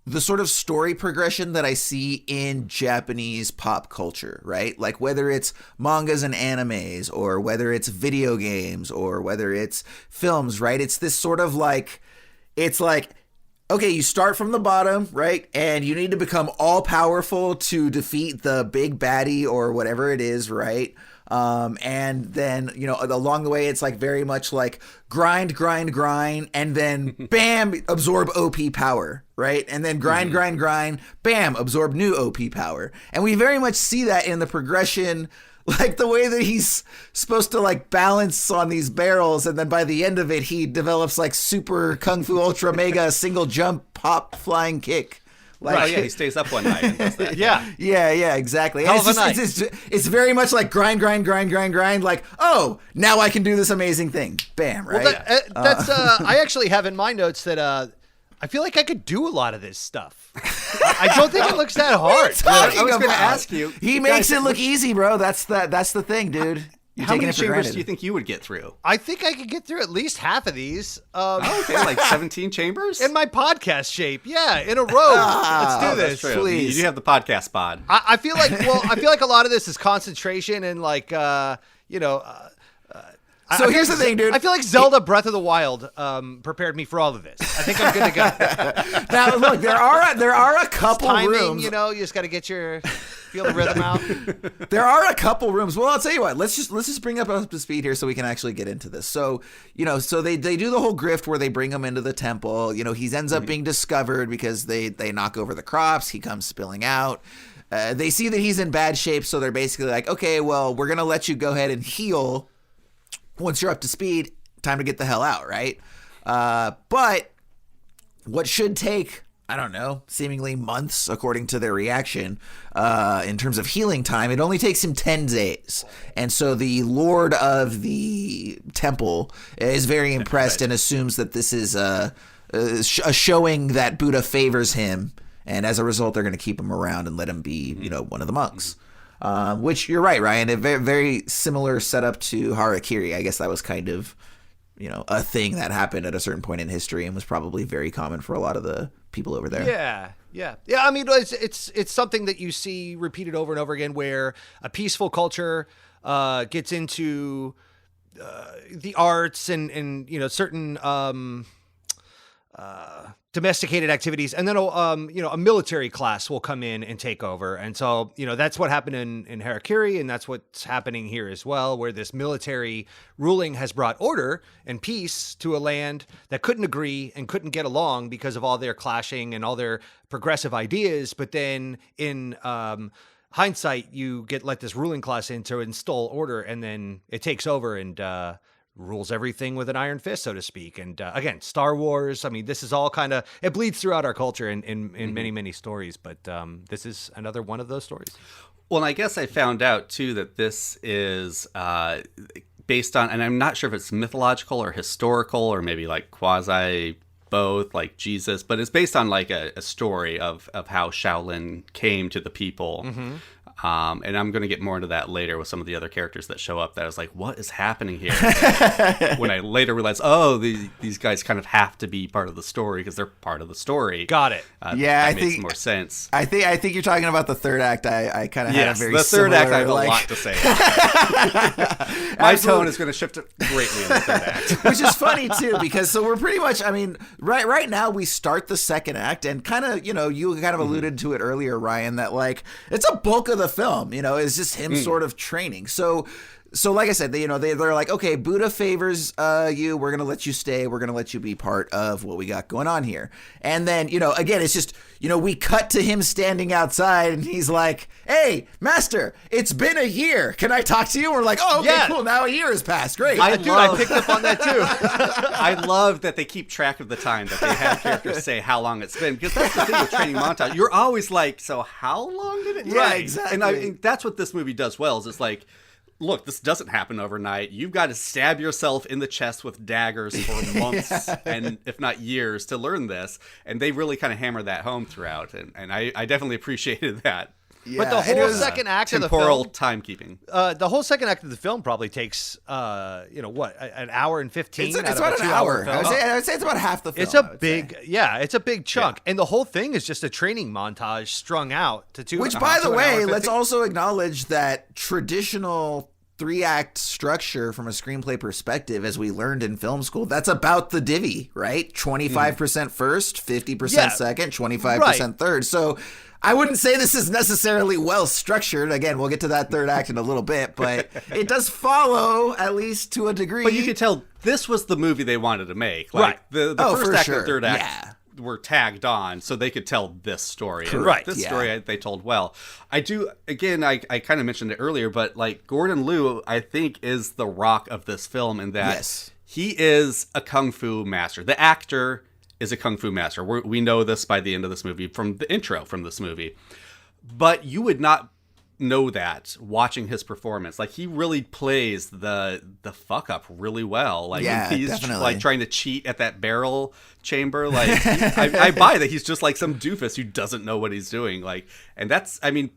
the sort of story progression that I see in Japanese pop culture, right? Like whether it's mangas and animes, or whether it's video games, or whether it's films, right? It's this sort of like, it's like, okay, you start from the bottom, right? And you need to become all powerful to defeat the big baddie or whatever it is, right? And then, along the way, it's like very much like grind, and then bam, absorb OP power, right? And then grind, bam, absorb new OP power. And we very much see that in the progression, like the way that he's supposed to like balance on these barrels, and then by the end of it, he develops like super kung fu ultra mega single jump pop flying kick. Like, he stays up one night and does that. Yeah, exactly. It's very much like grind. Like, oh, now I can do this amazing thing. Bam, right? Well, that's. I actually have in my notes that I feel like I could do a lot of this stuff. I don't think it looks that hard. I was going to ask you. He makes it look easy, bro. That's the thing, dude. How many chambers do you think you would get through? I think I could get through at least half of these. Okay, like 17 chambers? In my podcast shape, yeah, in a row. Let's do this, please. You do have the podcast bod. I feel like a lot of this is concentration and like, So here's the thing, dude. I feel like Zelda Breath of the Wild prepared me for all of this. I think I'm good to go. Now, look, there are a couple rooms. You just got to feel the rhythm out. There are a couple rooms. Well, I'll tell you what. Let's just bring up to speed here so we can actually get into this. So, so they do the whole grift where they bring him into the temple. He ends up being discovered because they knock over the crops. He comes spilling out. They see that he's in bad shape, so they're basically like, okay, well, we're gonna let you go ahead and heal. Once you're up to speed, time to get the hell out, right? But what should take, I don't know, seemingly months, according to their reaction, in terms of healing time, it only takes him 10 days. And so the Lord of the temple is very impressed and assumes that this is a showing that Buddha favors him. And as a result, they're going to keep him around and let him be, one of the monks. Which you're right, Ryan. A very, very similar setup to Harakiri. I guess that was kind of, a thing that happened at a certain point in history and was probably very common for a lot of the people over there. Yeah. I mean, it's something that you see repeated over and over again, where a peaceful culture gets into the arts and certain domesticated activities, and then a military class will come in and take over. And so that's what happened in Harakiri, and that's what's happening here as well, where this military ruling has brought order and peace to a land that couldn't agree and couldn't get along because of all their clashing and all their progressive ideas. But then in hindsight, you let this ruling class in to install order, and then it takes over and rules everything with an iron fist, so to speak. And again, Star Wars, I mean, this is all it bleeds throughout our culture in many, many stories, but this is another one of those stories. Well, and I guess I found out, too, that this is based on, and I'm not sure if it's mythological or historical or maybe like quasi both, like Jesus, but it's based on like a story of how Shaolin came to the people. Mm-hmm. And I'm going to get more into that later with some of the other characters that show up that I was like, what is happening here? When I later realized, these guys kind of have to be part of the story because they're part of the story. Got it. That makes more sense. I think you're talking about the third act. I kind of had a very the third act I have like... a lot to say about. My tone is going to shift greatly in the third act. Which is funny, too, because so we're pretty much, I mean, right now we start the second act and kind of, you kind of alluded to it earlier, Ryan, that like it's a bulk of the film, is just him sort of training. So like I said, they're like, okay, Buddha favors you. We're going to let you stay. We're going to let you be part of what we got going on here. And then, again, it's just, we cut to him standing outside and he's like, hey, master, it's been a year. Can I talk to you? And we're like, oh, okay, cool. Now a year has passed. Great. I picked up on that too. I love that they keep track of the time, that they have characters say how long it's been, because that's the thing with training montage. You're always like, so how long did it take? Yeah, exactly. And that's what this movie does well, is it's like, look, this doesn't happen overnight. You've got to stab yourself in the chest with daggers for months and if not years to learn this. And they really kind of hammer that home throughout. And I definitely appreciated that. Yeah, but the whole second act of the film, temporal timekeeping. The whole second act of the film probably takes, an hour and 15. It's about an hour. I would say it's about half the film. It's a big chunk, and the whole thing is just a training montage strung out to two. Which, by the way, let's also acknowledge that traditional 3-act structure from a screenplay perspective, as we learned in film school, that's about the divvy, right? 25% first, 50% second, 25% third. So I wouldn't say this is necessarily well structured. Again, we'll get to that third act in a little bit, but it does follow, at least to a degree. But you could tell this was the movie they wanted to make. Like, the first act and the third act were tagged on so they could tell this story. Correct. And this story they told well. I do, again, I kind of mentioned it earlier, but like Gordon Liu, I think, is the rock of this film in that he is a kung fu master. The actor is a kung fu master. We know this by the end of this movie from the intro from this movie. But you would not know that watching his performance. Like, he really plays the fuck up really well. Like, he's definitely. Like trying to cheat at that barrel chamber. Like, I buy that he's just like some doofus who doesn't know what he's doing. Like, and that's, I mean,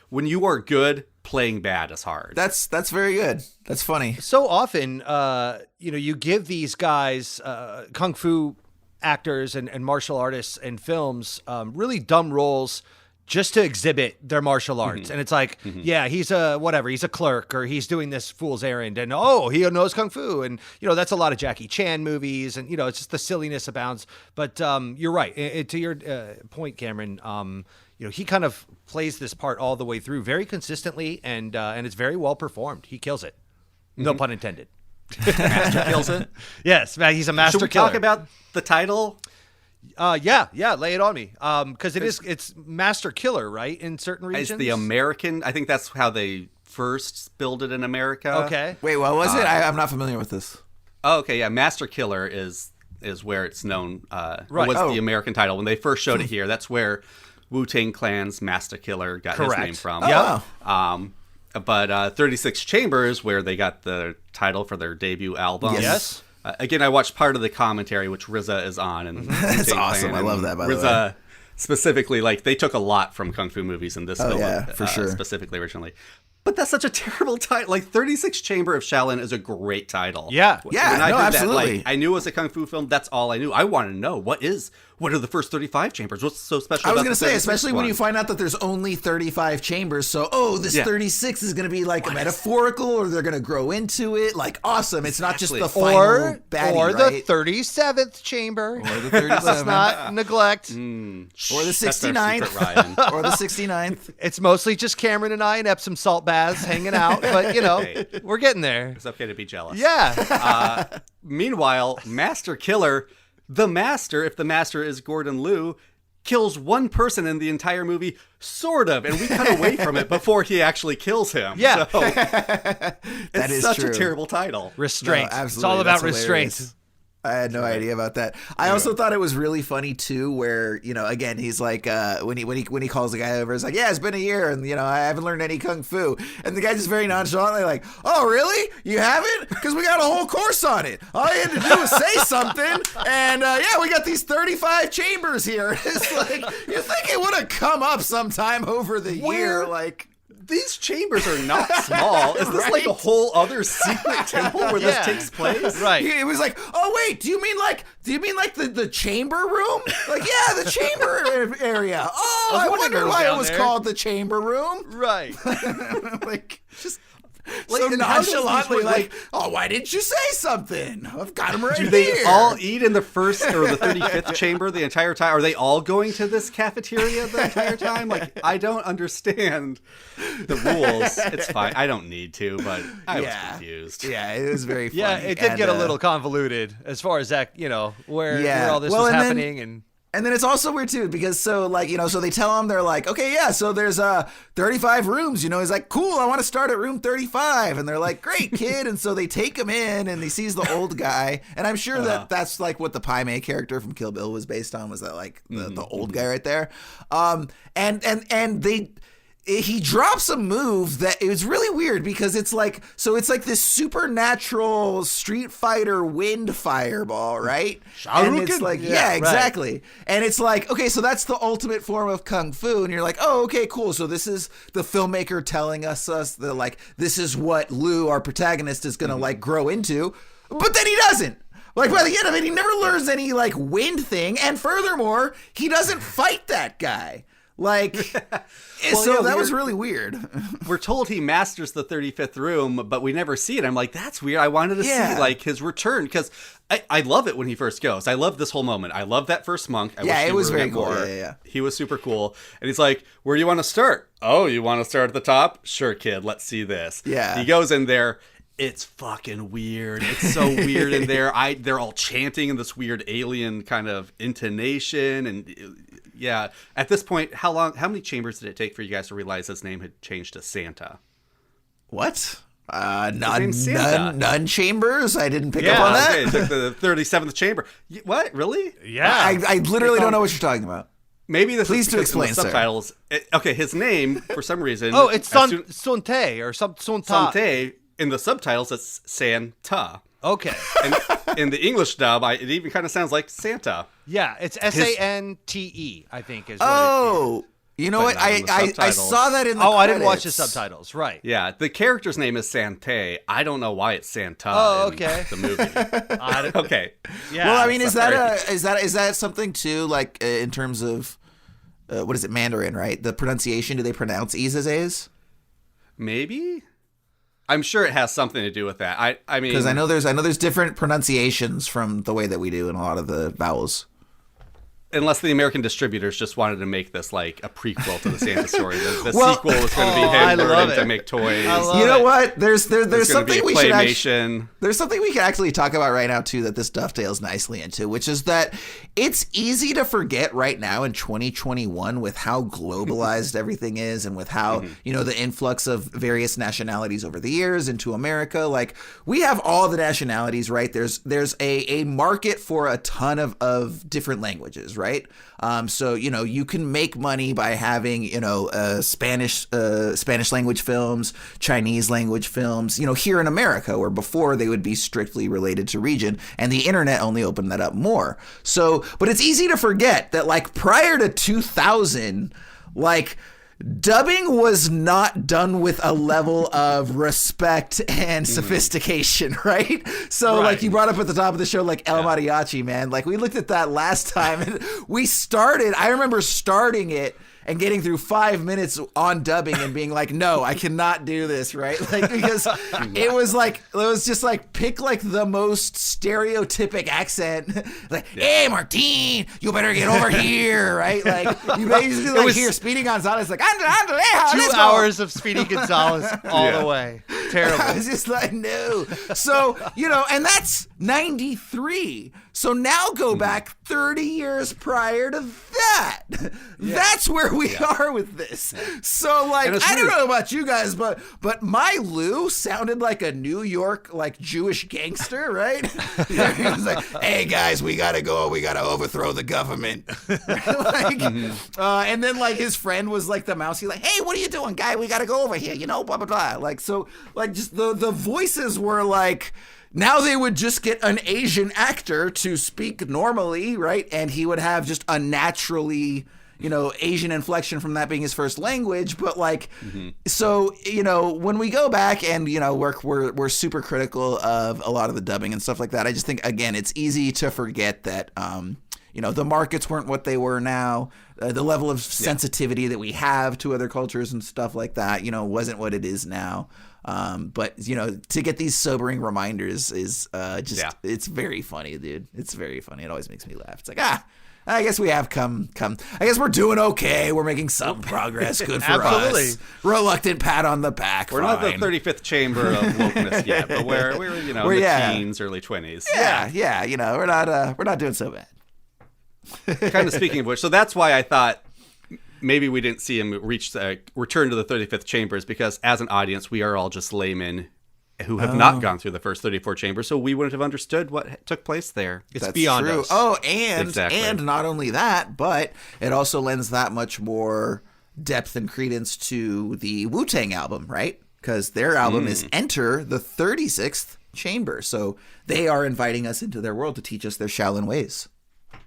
when you are good, playing bad is hard. That's very good. That's funny. So often, you give these guys kung fu actors and martial artists in films really dumb roles just to exhibit their martial arts. Mm-hmm. And it's like, he's he's a clerk, or he's doing this fool's errand, and he knows kung fu. And that's a lot of Jackie Chan movies, and it's just the silliness abounds. But you're right. To your point, Cameron, he kind of plays this part all the way through very consistently, and it's very well performed. He kills it. No pun intended. Master kills it. Yes, he's a master killer. Should we talk about the title? Lay it on me. Because it's Master Killer, right? In certain regions, it's the American. I think that's how they first billed it in America. Okay. Wait, what was it? I'm not familiar with this. Oh, okay, yeah. Master Killer is where it's known. Right. Was the American title when they first showed it here? That's where Wu-Tang Clan's Master Killer got his name from. Yeah. But 36 Chambers, where they got the title for their debut album. Yes. Again, I watched part of the commentary, which RZA is on. And that's awesome. I love that, by the way. RZA specifically, like, they took a lot from Kung Fu movies in this film. Yeah, for sure. Specifically, originally. But that's such a terrible title. Like, 36 Chamber of Shaolin is a great title. Yeah. Yeah, when I heard absolutely. That, like, I knew it was a Kung Fu film. That's all I knew. I wanted to know, what is what are the first 35 chambers? What's so special I was about going to the say, 36th especially when one? you find out that there's only 35 chambers. So, this 36 is going to be like metaphorical, or they're going to grow into it. Like, awesome. It's not just the final baddie, or right? the 37th chamber. Or the 37th. Let's not neglect. Or the That's our 69th. secret, Ryan. Or the 69th. It's mostly just Cameron and I in Epsom salt baths hanging out, but we're getting there. It's okay to be jealous. Yeah. Meanwhile, Master Killer, the Master, if the Master is Gordon Liu, kills one person in the entire movie, sort of, and we cut away from it before he actually kills him. Yeah. So, That it's is such true. a terrible title. Restraint. No, It's absolutely. all about That's restraint. hilarious. I had no idea about that. I also thought it was really funny too, where again he's like when he calls the guy over, it's like, yeah, it's been a year, and I haven't learned any kung fu, and the guy just very nonchalantly like, oh really? You haven't? Because we got a whole course on it. All you had to do was say something, and we got these 35 chambers here. It's like you think it would have come up sometime over the year, like. These chambers are not small. Is this like a whole other secret temple where this takes place? Right. It was like, oh wait, do you mean like the chamber room? Like, yeah, the chamber area. Oh, I wonder why it was called the chamber room. Right. Like, just Like, so and how does these nonchalantly, work? like, oh, why didn't you say something? I've got him right Do they here. all eat in the first or the 35th chamber the entire time? Are they all going to this cafeteria the entire time? Like, I don't understand the rules. It's fine. I don't need to, but I was confused. Yeah, it was very funny. Yeah, it did get a little convoluted as far as that, where all this was happening. And then it's also weird too, because so they tell him, they're like, okay, yeah, so there's 35 rooms, he's like, cool, I want to start at room 35. And they're like, great, kid. And so they take him in, and he sees the old guy. And I'm sure that's like what the Pai Mei character from Kill Bill was based on, was that like the old guy right there. He drops a move that it was really weird, because it's like this supernatural Street Fighter wind fireball, right? And it's like, yeah, exactly. Right. And it's like, okay, so that's the ultimate form of kung fu, and you're like, oh, okay, cool. So this is the filmmaker telling us that like this is what Liu, our protagonist, is gonna like grow into, but then he doesn't. Like, by the end of it, he never learns any like wind thing, and furthermore, he doesn't fight that guy. Like, that was really weird. We're told he masters the 35th room, but we never see it. I'm like, that's weird. I wanted to see like his return, because I love it when he first goes. I love this whole moment. I love that first monk. It was very cool. Yeah. He was super cool. And he's like, where do you want to start? Oh, you want to start at the top? Sure, kid. Let's see this. Yeah. He goes in there. It's fucking weird. It's so weird in there. They're all chanting in this weird alien kind of intonation, and yeah. At this point, how many chambers did it take for you guys to realize his name had changed to Santa? What? None chambers? I didn't pick up on that. Okay. It took the 37th chamber. What? Really? Yeah. I literally don't know what you're talking about. Maybe this Please is to because in explain, the subtitles. Okay, his name, for some reason. Oh, it's Sonte or Sonta. Sonte. In the subtitles, it's Santa. Okay. And in the English dub, it even kind of sounds like Santa. Yeah, it's Sante, I think is what Oh, you know what? I saw that in the credits. I didn't watch the subtitles. Right. Yeah, the character's name is Sante. I don't know why it's Santa. Oh, okay. In the movie. Okay. Yeah. Well, I mean, is that something too? Like in terms of what is it, Mandarin? Right? The pronunciation. Do they pronounce E's as A's? Maybe. I'm sure it has something to do with that. I mean, because I know there's different pronunciations from the way that we do in a lot of the vowels. Unless the American distributors just wanted to make this like a prequel to the Santa story. The sequel was going to be him learning to make toys. You know what? There's something we should actually, there's something we can actually talk about right now too, that this dovetails nicely into, which is that it's easy to forget right now in 2021 with how globalized everything is, and with how the influx of various nationalities over the years into America. Like, we have all the nationalities, right? There's a market for a ton of different languages, right? So you can make money by having Spanish language films, Chinese language films, here in America, where before they would be strictly related to region, and the internet only opened that up more. So, but it's easy to forget that like prior to 2000, like dubbing was not done with a level of respect and sophistication, right? So like you brought up at the top of the show, like El Mariachi, man, like we looked at that last time and I remember starting it and getting through 5 minutes on dubbing and being like, no, I cannot do this, right? Like, because it was just like, pick like the most stereotypic accent. Like, hey, Martin, you better get over here, right? Like, you basically like hear Speedy Gonzalez like, 2 hours of Speedy Gonzalez all the way. Terrible. I was just like, no. So, and that's 93. So now go back 30 years prior to that. That's where we are with this. So like, I don't know about you guys, but my Lou sounded like a New York like Jewish gangster, right? He was like, hey guys, we gotta go. We gotta overthrow the government. And then like his friend was like the mouse. He's like, hey, what are you doing, guy? We gotta go over here. Blah, blah, blah. Like, so like just the voices were like, now they would just get an Asian actor to speak normally, right? And he would have just a naturally, Asian inflection from that being his first language. But like, so, when we go back and, we're super critical of a lot of the dubbing and stuff like that. I just think, again, it's easy to forget that, the markets weren't what they were now. The level of sensitivity that we have to other cultures and stuff like that, wasn't what it is now. But to get these sobering reminders is it's very funny, dude. It's very funny. It always makes me laugh. It's like, I guess we have come. I guess we're doing okay. We're making some progress. Good for us. Reluctant pat on the back. We're not the 35th chamber of wokeness yet, but we're in the teens, early 20s. Yeah. We're not doing so bad. Kind of speaking of which, so that's why I thought maybe we didn't see him return to the 35th chambers, because as an audience, we are all just laymen who have not gone through the first 34 chambers, so we wouldn't have understood what took place there. It's beyond us. Oh, and not only that, but it also lends that much more depth and credence to the Wu-Tang album, right? Because their album is Enter the 36th Chamber, so they are inviting us into their world to teach us their Shaolin ways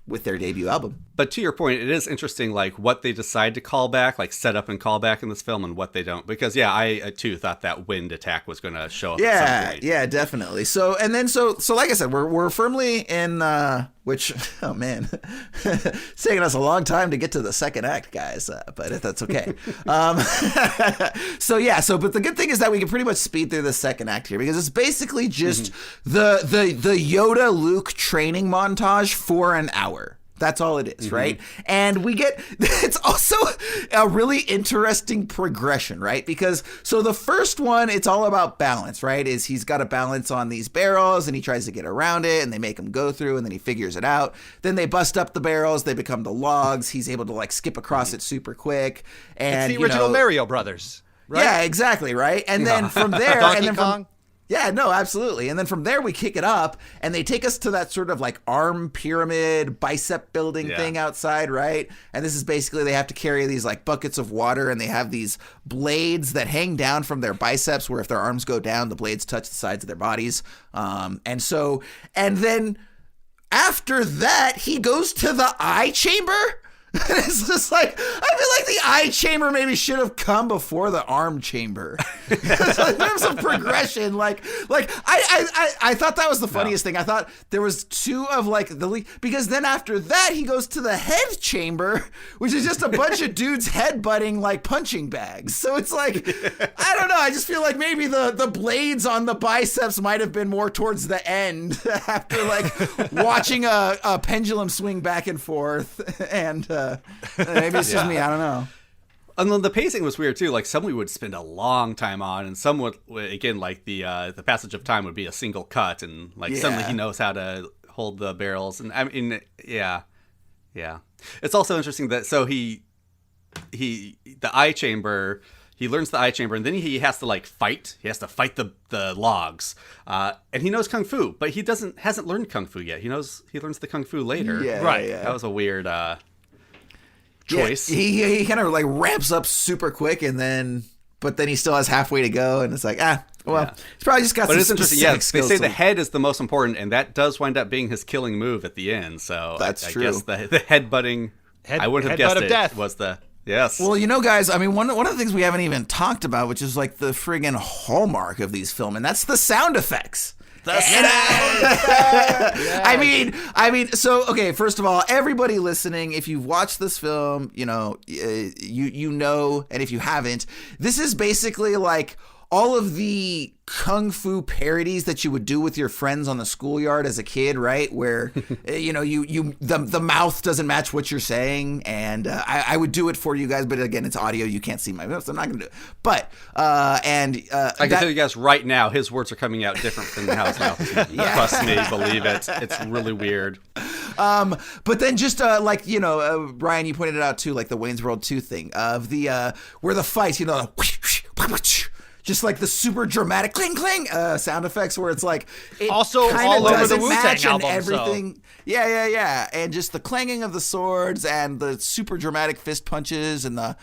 with their debut album. But to your point, it is interesting, like what they decide to call back, like set up and call back in this film, and what they don't. Because I too thought that wind attack was going to show up. At some point. Yeah, definitely. So like I said, we're firmly in which, oh man, it's taking us a long time to get to the second act, guys. But that's okay. But the good thing is that we can pretty much speed through the second act here, because it's basically just the Yoda Luke training montage for an hour. That's all it is, right? And it's also a really interesting progression, right? Because, so the first one, it's all about balance, right? Is he's got to balance on these barrels and he tries to get around it and they make him go through and then he figures it out. Then they bust up the barrels, they become the logs. He's able to like skip across it super quick. And it's the original Mario Brothers, right? Yeah, exactly, right? And then from there, Donkey Kong? Yeah, no, absolutely. And then from there, we kick it up, and they take us to that sort of like arm pyramid, bicep building thing outside, right? And this is basically they have to carry these like buckets of water, and they have these blades that hang down from their biceps, where if their arms go down, the blades touch the sides of their bodies. And then after that, he goes to the eye chamber. And it's just like, I feel like the eye chamber maybe should have come before the arm chamber. There's some progression. Like I thought that was the funniest thing. I thought there was two of like because then after that he goes to the head chamber, which is just a bunch of dudes headbutting like punching bags. So it's like, I don't know. I just feel like maybe the blades on the biceps might have been more towards the end after like watching a pendulum swing back and forth and. Maybe it's just me. I don't know. And then the pacing was weird too. Like some we would spend a long time on, and some would again like the passage of time would be a single cut, and like suddenly he knows how to hold the barrels. And I mean, yeah. It's also interesting that the eye chamber. He learns the eye chamber, and then he has to like fight. He has to fight the logs, and he knows kung fu, but he hasn't learned kung fu yet. He learns the kung fu later. Yeah, right. Yeah. That was a weird. Choice. Yeah, he kind of like ramps up super quick, but then he still has halfway to go, and it's like he's probably just got. But some it's interesting. Yeah, they say the head is the most important, and that does wind up being his killing move at the end. So that's true. I guess the headbutting. I wouldn't have guessed it. Death. Was the Yes. Well, you know, guys, I mean, one of the things we haven't even talked about, which is like the friggin' hallmark of these films, and that's the sound effects. I mean, so okay. First of all, everybody listening, if you've watched this film, you know, you know, and if you haven't, this is basically like all of the kung fu parodies that you would do with your friends on the schoolyard as a kid, right? Where, you know, the mouth doesn't match what you're saying, and I would do it for you guys, but again, it's audio, you can't see my mouth, so I'm not gonna do it. But I can tell you guys right now, his words are coming out different than how his mouth is. Trust me, believe it. It's really weird. But then just like, you know, Brian, you pointed it out too, like the Wayne's World 2 thing of the where the fights, you know, just like the super dramatic cling cling sound effects, where it's like it also all over the Wu-Tang album, everything. So. Yeah, and just the clanging of the swords and the super dramatic fist punches and the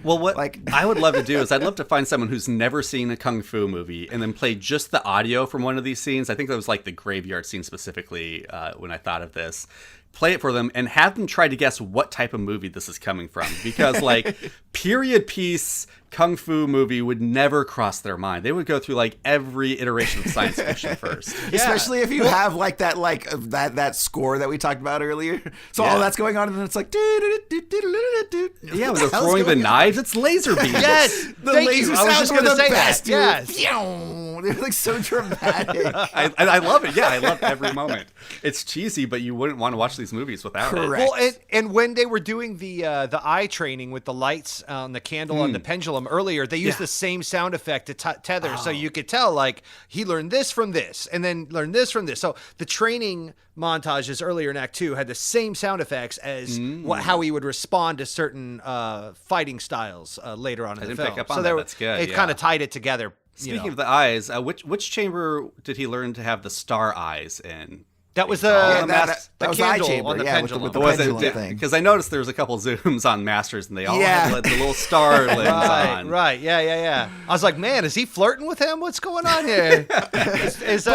Well, what I would love to do is I'd love to find someone who's never seen a kung fu movie and then play just the audio from one of these scenes. I think that was like the graveyard scene specifically when I thought of this. Play it for them and have them try to guess what type of movie this is coming from, because like period piece kung fu movie would never cross their mind. They would go through like every iteration of science fiction first. Yeah. Especially if you have like that score that we talked about earlier. So all that's going on and then it's like yeah, when they're throwing the knives, it's laser beams. Yes, the laser sounds are the best. Yes. They're like so dramatic. I love it. Yeah, I love every moment. It's cheesy, but you wouldn't want to watch these movies without it. Well, and when they were doing the eye training with the lights on the candle and the pendulum earlier, they used the same sound effect to tether, so you could tell like he learned this from this and then learned this from this. So the training montages earlier in Act 2 had the same sound effects as how he would respond to certain fighting styles later on in the film. Pick up on that. That's good. It kind of tied it together. Speaking of the eyes, which chamber did he learn to have the star eyes in? That was the was candle eye chamber, on the pendulum. with the pendulum thing. Because I noticed there was a couple zooms on Masters, and they all had the little star lens on. Right, yeah. I was like, man, is he flirting with him? What's going on here? is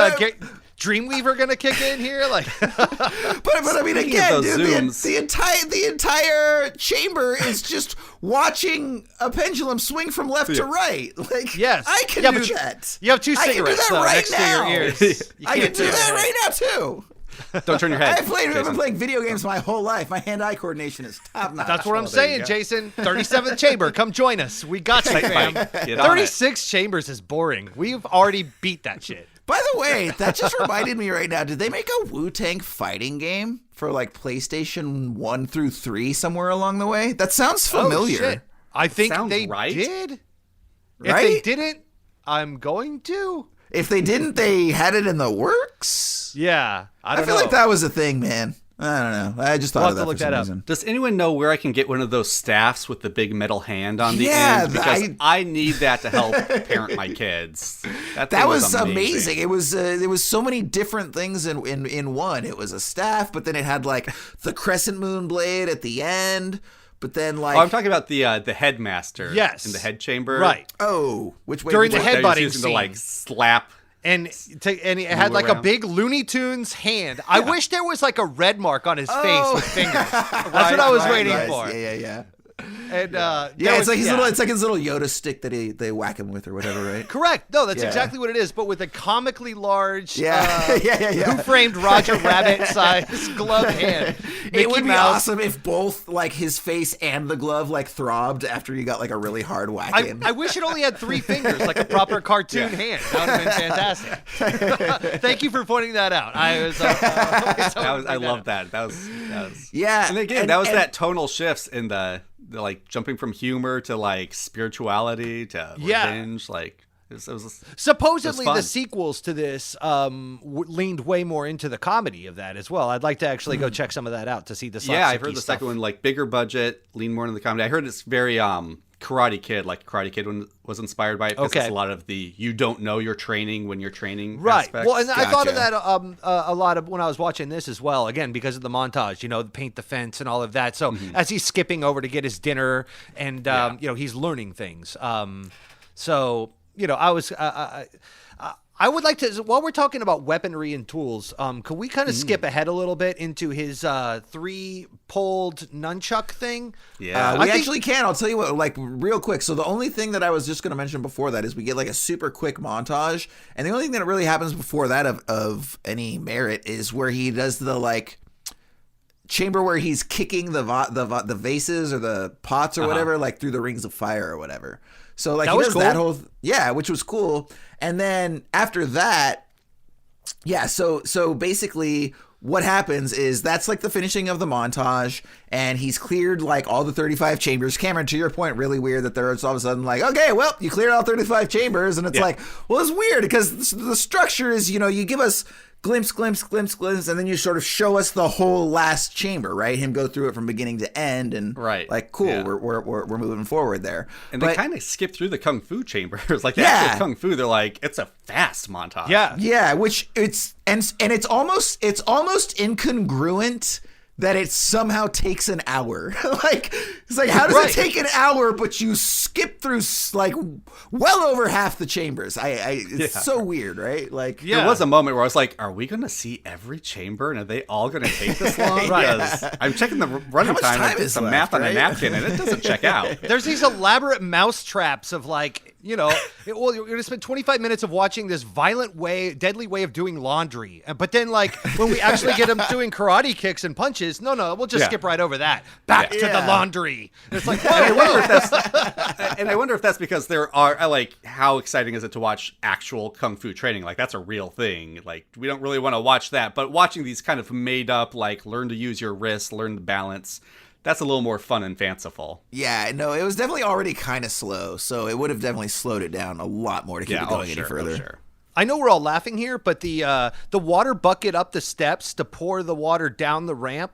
Dreamweaver gonna kick in here? Like, but I mean, again, dude, the entire chamber is just watching a pendulum swing from left to right. Like, yes, I can do that. You have two cigarettes next to your ears. I can do that right now too. Don't turn your head. I've been playing video games my whole life. My hand-eye coordination is top notch. That's what I'm saying, Jason. 37th chamber, come join us. We got you, fam. 36 chambers is boring. We've already beat that shit. By the way, that just reminded me right now. Did they make a Wu-Tang fighting game for like PlayStation 1 through 3 somewhere along the way? That sounds familiar. Oh, shit. I think they did. Right? If they didn't, I'm going to. If they didn't, they had it in the works? Yeah. I feel like that was a thing, man. I don't know. I just thought of that for some reason. Does anyone know where I can get one of those staffs with the big metal hand on the end? Because I need that to help parent my kids. That was amazing. It was so many different things in one. It was a staff, but then it had like the crescent moon blade at the end. But then, like, I'm talking about the headmaster. Yes, in the head chamber. Right. Oh, which way during the headbutting scene? To like slap. And it had like a big Looney Tunes hand. I wish there was like a red mark on his face with fingers. That's what I was waiting for. Yeah. And it's like his little Yoda stick that they whack him with or whatever, right? Correct. No, that's exactly what it is, but with a comically large Who Framed Roger Rabbit size glove hand. It would be awesome if both like his face and the glove like throbbed after you got like a really hard whack in. I wish it only had 3 fingers, like a proper cartoon hand. That would have been fantastic. Thank you for pointing that out. I love that. That was yeah. And again, that was that tonal shifts in the like jumping from humor to like spirituality to revenge. Like it was supposedly the sequels to this leaned way more into the comedy of that as well. I'd like to actually go check some of that out to see the I've heard the second one like bigger budget, lean more into the comedy. I heard it's very Karate Kid, like Karate Kid was inspired by it because it's a lot of the you don't know you're training when you're training aspects. Well, and I thought of that a lot of when I was watching this as well, again, because of the montage, paint the fence and all of that. So as he's skipping over to get his dinner and, he's learning things. So I would like to, while we're talking about weaponry and tools, could we kind of skip ahead a little bit into his 3-poled nunchuck thing? Yeah, we actually can. I'll tell you what, like real quick. So the only thing that I was just going to mention before that is we get like a super quick montage, and the only thing that really happens before that of any merit is where he does the like chamber where he's kicking the vases or the pots or whatever, like through the rings of fire or whatever. So like that he was does cool. that whole which was cool. And then after that, so basically what happens is that's like the finishing of the montage, and he's cleared like all the 35 chambers. Cameron, to your point, really weird that there's all of a sudden like, okay, well, you cleared all 35 chambers, and it's like, well, it's weird because the structure is, you give us glimpse, and then you sort of show us the whole last chamber, right? Him go through it from beginning to end, and like, cool, we're moving forward there. And they kind of skip through the kung fu chambers, like the actual kung fu. They're like, it's a fast montage. Yeah, which it's almost incongruent that it somehow takes an hour. Like, it's like, how does it take an hour, but you skip through like well over half the chambers? It's so weird, right? Like, there was a moment where I was like, are we going to see every chamber, and are they all going to take this long? Because I'm checking the running time and did some math on a napkin, and it doesn't check out. There's these elaborate mouse traps of like, you're going to spend 25 minutes of watching this deadly way of doing laundry. But then, like, when we actually get him doing karate kicks and punches, no, we'll just skip right over that. Back to the laundry. And it's like, and I wonder if that's because there are, like, how exciting is it to watch actual kung fu training? Like, that's a real thing. Like, we don't really want to watch that. But watching these kind of made up, like, learn to use your wrists, learn the balance, that's a little more fun and fanciful. Yeah, no, it was definitely already kind of slow, so it would have definitely slowed it down a lot more to keep it going any further. Sure. I know we're all laughing here, but the water bucket up the steps to pour the water down the ramp,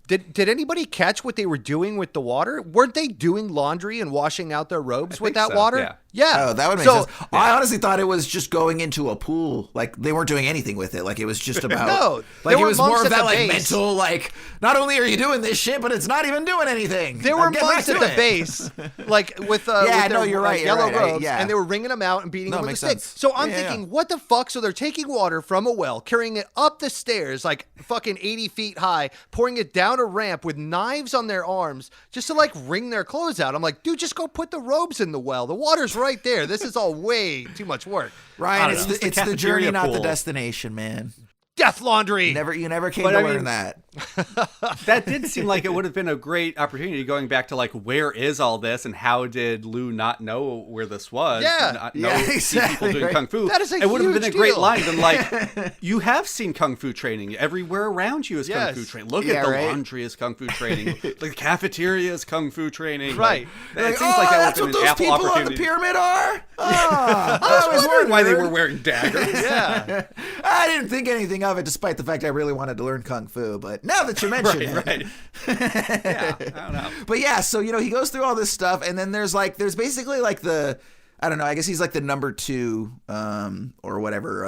did anybody catch what they were doing with the water? Weren't they doing laundry and washing out their robes with that water? Yeah. Oh, that would make sense. Yeah. I honestly thought it was just going into a pool. Like, they weren't doing anything with it. Like, it was just about... No. Like, it was more of that, like, mental, like, not only are you doing this shit, but it's not even doing anything. There were monks at the base, like, with their you're right, yellow you're right. robes, and they were wringing them out and beating them with a stick. Sense. So I'm thinking, what the fuck? So they're taking water from a well, carrying it up the stairs, like, fucking 80 feet high, pouring it down a ramp with knives on their arms, just to, like, wring their clothes out. I'm like, dude, just go put the robes in the well. The water's right there. This is all way too much work. Ryan, it's the journey, not the destination, man. Death laundry. You never came to learn that. That did seem like it would have been a great opportunity going back to like, where is all this and how did Lou not know where this was? See people doing kung fu. That is it would have been a great deal. line. Then like, you have seen kung fu training everywhere around you is kung fu training. Look at the laundry is kung fu training. The cafeteria is kung fu training. Right. Like, it seems like that that's what those people on the pyramid are. I was wondering why they were wearing daggers. I didn't think anything of it, despite the fact I really wanted to learn kung fu. But now that you mention it, I don't know. But yeah, so he goes through all this stuff, and then there's basically like I don't know. I guess he's like the number 2, or whatever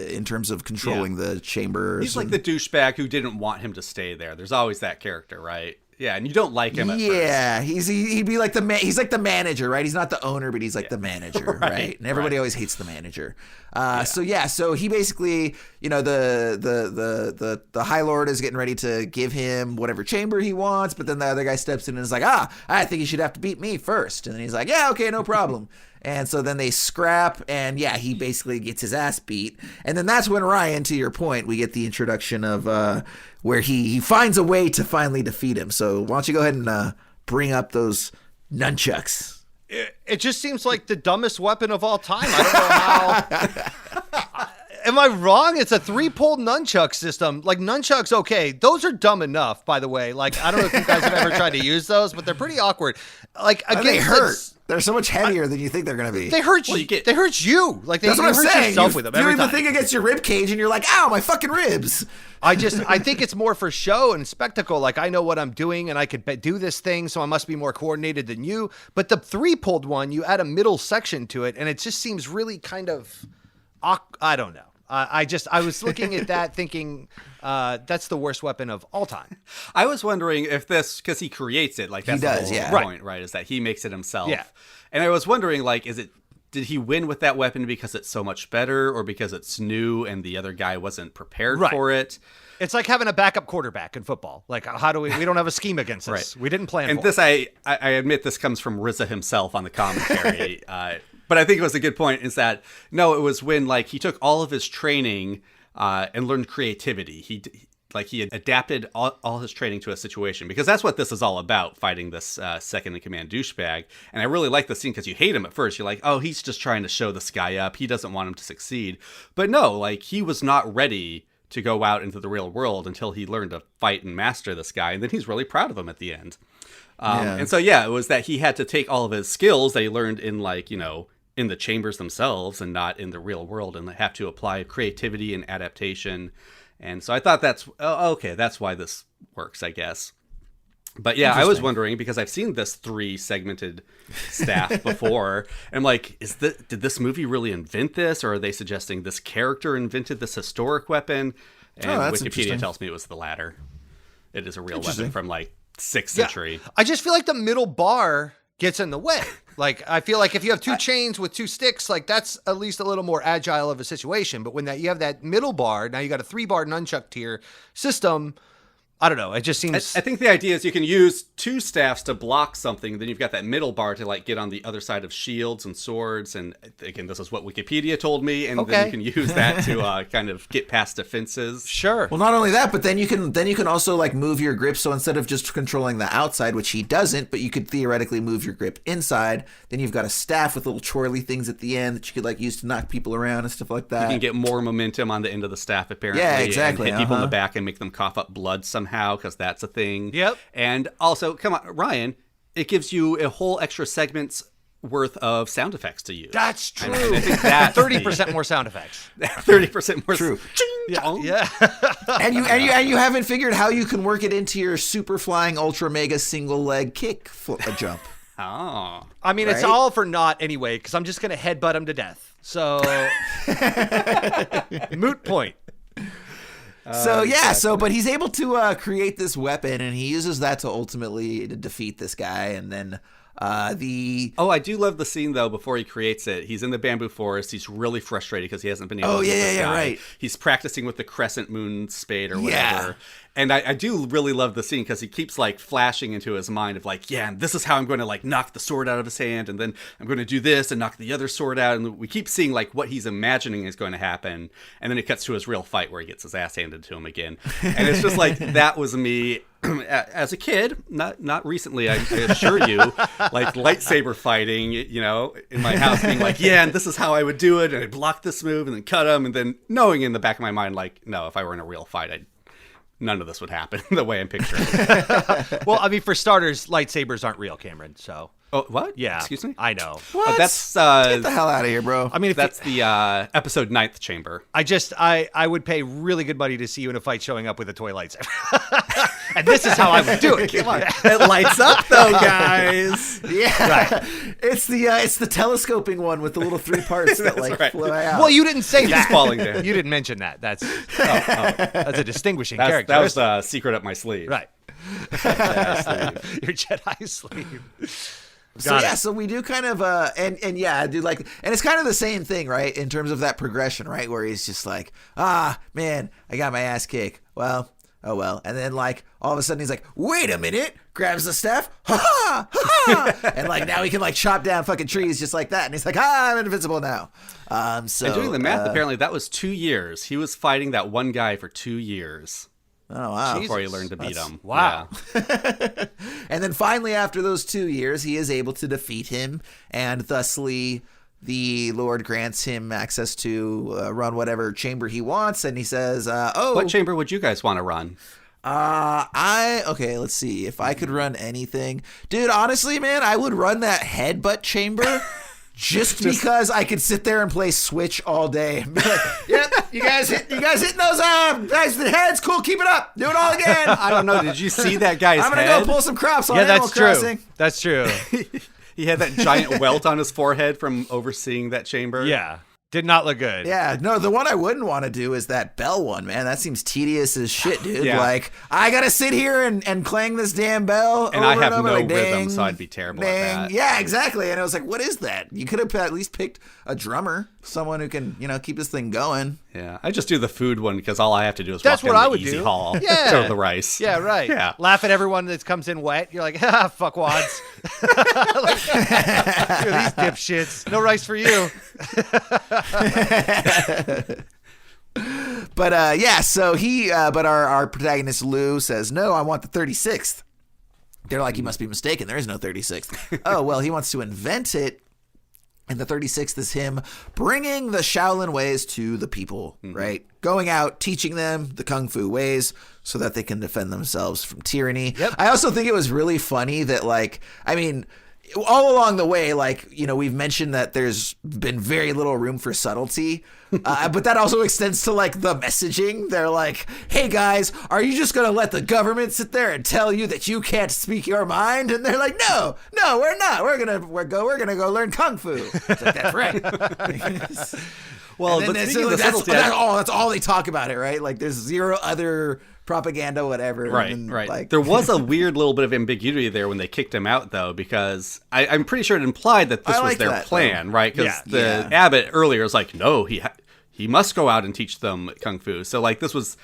in terms of controlling the chambers. He's like the douchebag who didn't want him to stay there. There's always that character, right? Yeah, and you don't like him at first. He'd be like he's like the manager, right? He's not the owner, but he's like the manager, right? And everybody always hates the manager. So he basically, the High Lord is getting ready to give him whatever chamber he wants, but then the other guy steps in and is like, I think you should have to beat me first. And then he's like, yeah, okay, no problem. And so then they scrap, and he basically gets his ass beat. And then that's when, Ryan, to your point, we get the introduction of where he finds a way to finally defeat him. So why don't you go ahead and bring up those nunchucks? It just seems like the dumbest weapon of all time. I don't know how... Am I wrong? It's a 3-pole nunchuck system. Like, nunchucks, okay, those are dumb enough, by the way. Like, I don't know if you guys have ever tried to use those, but they're pretty awkward. Like, again, they hurt. They're so much heavier than you think they're going to be. They hurt you. They hurt you. Like, that's what I'm saying. Yourself with them you every leave the time. thing against your rib cage, and you're like, ow, my fucking ribs. I think it's more for show and spectacle. Like, I know what I'm doing, and I could do this thing, so I must be more coordinated than you. But the 3-poled one, you add a middle section to it, and it just seems really kind of, I don't know. I was looking at that thinking that's the worst weapon of all time. I was wondering if this, because he creates it, like that's he does, the whole point, right? Is that he makes it himself. Yeah. And I was wondering, like, is it did he win with that weapon because it's so much better, or because it's new and the other guy wasn't prepared for it? It's like having a backup quarterback in football. Like, how do we don't have a scheme against this. We didn't plan and for this, I admit this comes from RZA himself on the commentary. But I think it was a good point, is that, no, it was when, like, he took all of his training and learned creativity. He had adapted all his training to a situation, because that's what this is all about, fighting this second-in-command douchebag. And I really like the scene because you hate him at first. You're like, oh, he's just trying to show this guy up. He doesn't want him to succeed. But no, like, he was not ready to go out into the real world until he learned to fight and master this guy. And then he's really proud of him at the end. And so, yeah, it was that he had to take all of his skills that he learned in, like, you know, in the chambers themselves and not in the real world, and have to apply creativity and adaptation. And so I thought that's why this works, I guess. But yeah, I was wondering, because I've seen this 3 segmented staff before. And I'm like, did this movie really invent this, or are they suggesting this character invented this historic weapon? And Wikipedia tells me it was the latter. It is a real weapon from like 6th century. I just feel like the middle bar gets in the way. Like, I feel like if you have 2 chains with 2 sticks, like, that's at least a little more agile of a situation. But when you have that middle bar, now you got a 3-bar nunchuck tier system. I don't know. It just seems... I think the idea is you can use 2 staffs to block something. Then you've got that middle bar to, like, get on the other side of shields and swords. And again, this is what Wikipedia told me. And then you can use that to kind of get past defenses. Sure. Well, not only that, but then you can also, like, move your grip. So instead of just controlling the outside, which he doesn't, but you could theoretically move your grip inside. Then you've got a staff with little twirly things at the end that you could, like, use to knock people around and stuff like that. You can get more momentum on the end of the staff, apparently. Yeah, exactly. And hit people in the back and make them cough up blood somehow, because that's a thing. Yep. And also, come on, Ryan, it gives you a whole extra segment's worth of sound effects to use. That's true. And I think that's 30% more sound effects. 30% more. True. Yeah. and you haven't figured how you can work it into your super flying ultra mega single leg kick jump. Oh. I mean, it's all for naught anyway, because I'm just going to headbutt him to death. So, moot point. But he's able to create this weapon, and he uses that to ultimately defeat this guy. And then I do love the scene, though, before he creates it. He's in the bamboo forest. He's really frustrated because he hasn't been able to get this guy. Right. He's practicing with the crescent moon spade or whatever. Yeah. And I do really love the scene because he keeps, like, flashing into his mind of, like, yeah, and this is how I'm going to, like, knock the sword out of his hand, and then I'm going to do this and knock the other sword out. And we keep seeing, like, what he's imagining is going to happen. And then it cuts to his real fight where he gets his ass handed to him again. And it's just like, that was me as a kid, not recently, I assure you, like, lightsaber fighting, you know, in my house, being like, yeah, and this is how I would do it. And I'd block this move and then cut him. And then knowing in the back of my mind, like, no, if I were in a real fight, none of this would happen the way I'm picturing it. Well, I mean, for starters, lightsabers aren't real, Cameron. So. Oh, what? Yeah. Excuse me? I know. What? That's get the hell out of here, bro. I mean, that's the episode 9th chamber. I would pay really good money to see you in a fight showing up with a toy lightsaber. And this is how I would do it. Come on. It lights up, though, guys. Yeah. Right. It's the telescoping one with the little 3 parts that, like, fly out. Well, you didn't say that. He's falling down. You didn't mention that. That's a distinguishing character. That was a secret up my sleeve. Right. Your Jedi sleeve. So we do kind of and yeah, I do like, and it's kind of the same thing, right, in terms of that progression, right, where he's just like, man, I got my ass kicked. Well, oh well. And then, like, all of a sudden he's like, wait a minute, grabs the staff, and, like, now he can, like, chop down fucking trees just like that, and he's like, I'm invincible now. And doing the math, apparently that was 2 years. He was fighting that one guy for 2 years. Oh, wow. Before he learned to beat him. Wow. Yeah. And then finally, after those 2 years, he is able to defeat him, and thusly the Lord grants him access to run whatever chamber he wants, and he says, what chamber would you guys want to run? Okay, let's see. If I could run anything. Dude, honestly, man, I would run that headbutt chamber. Just because I could sit there and play Switch all day and be like, yep, you guys hitting those guys with the heads, cool, keep it up, do it all again. I don't know, did you see that guy's head? I'm gonna go pull some crops on Animal Crossing. That's true. He had that giant welt on his forehead from overseeing that chamber. Yeah. Did not look good. Yeah, no, the one I wouldn't want to do is that bell one, man. That seems tedious as shit, dude. Yeah. Like, I gotta sit here and clang this damn bell And over I have over, no like, rhythm, ding, so I'd be terrible at ding. that. Yeah, exactly. And I was like, what is that? You could have at least picked a drummer, someone who can, keep this thing going. Yeah, I just do the food one because all I have to do is That's walk what down I the would easy do. hall, Yeah. throw the rice. Yeah, right. Yeah. Laugh at everyone that comes in wet. You're like, ha, fuck wads. Like, these dipshits. No rice for you. But so but our protagonist Lou says, no, I want the 36th. They're like, you must be mistaken. There is no 36th. Oh, well, he wants to invent it. And the 36th is him bringing the Shaolin ways to the people, right? Going out, teaching them the Kung Fu ways so that they can defend themselves from tyranny. Yep. I also think it was really funny that, all along the way, we've mentioned that there's been very little room for subtlety. But that also extends to, the messaging. They're like, hey, guys, are you just going to let the government sit there and tell you that you can't speak your mind? And they're like, no, we're not. We're going to go learn Kung Fu. It's like, that's right. Well, And but then speaking of the subtlety, that's all they talk about it, right? Like, there's zero other propaganda, whatever. Right, and, right. There was a weird little bit of ambiguity there when they kicked him out, though, because I'm pretty sure it implied that this was their plan, right? Because the abbot earlier was like, no, he must go out and teach them Kung Fu. So, this was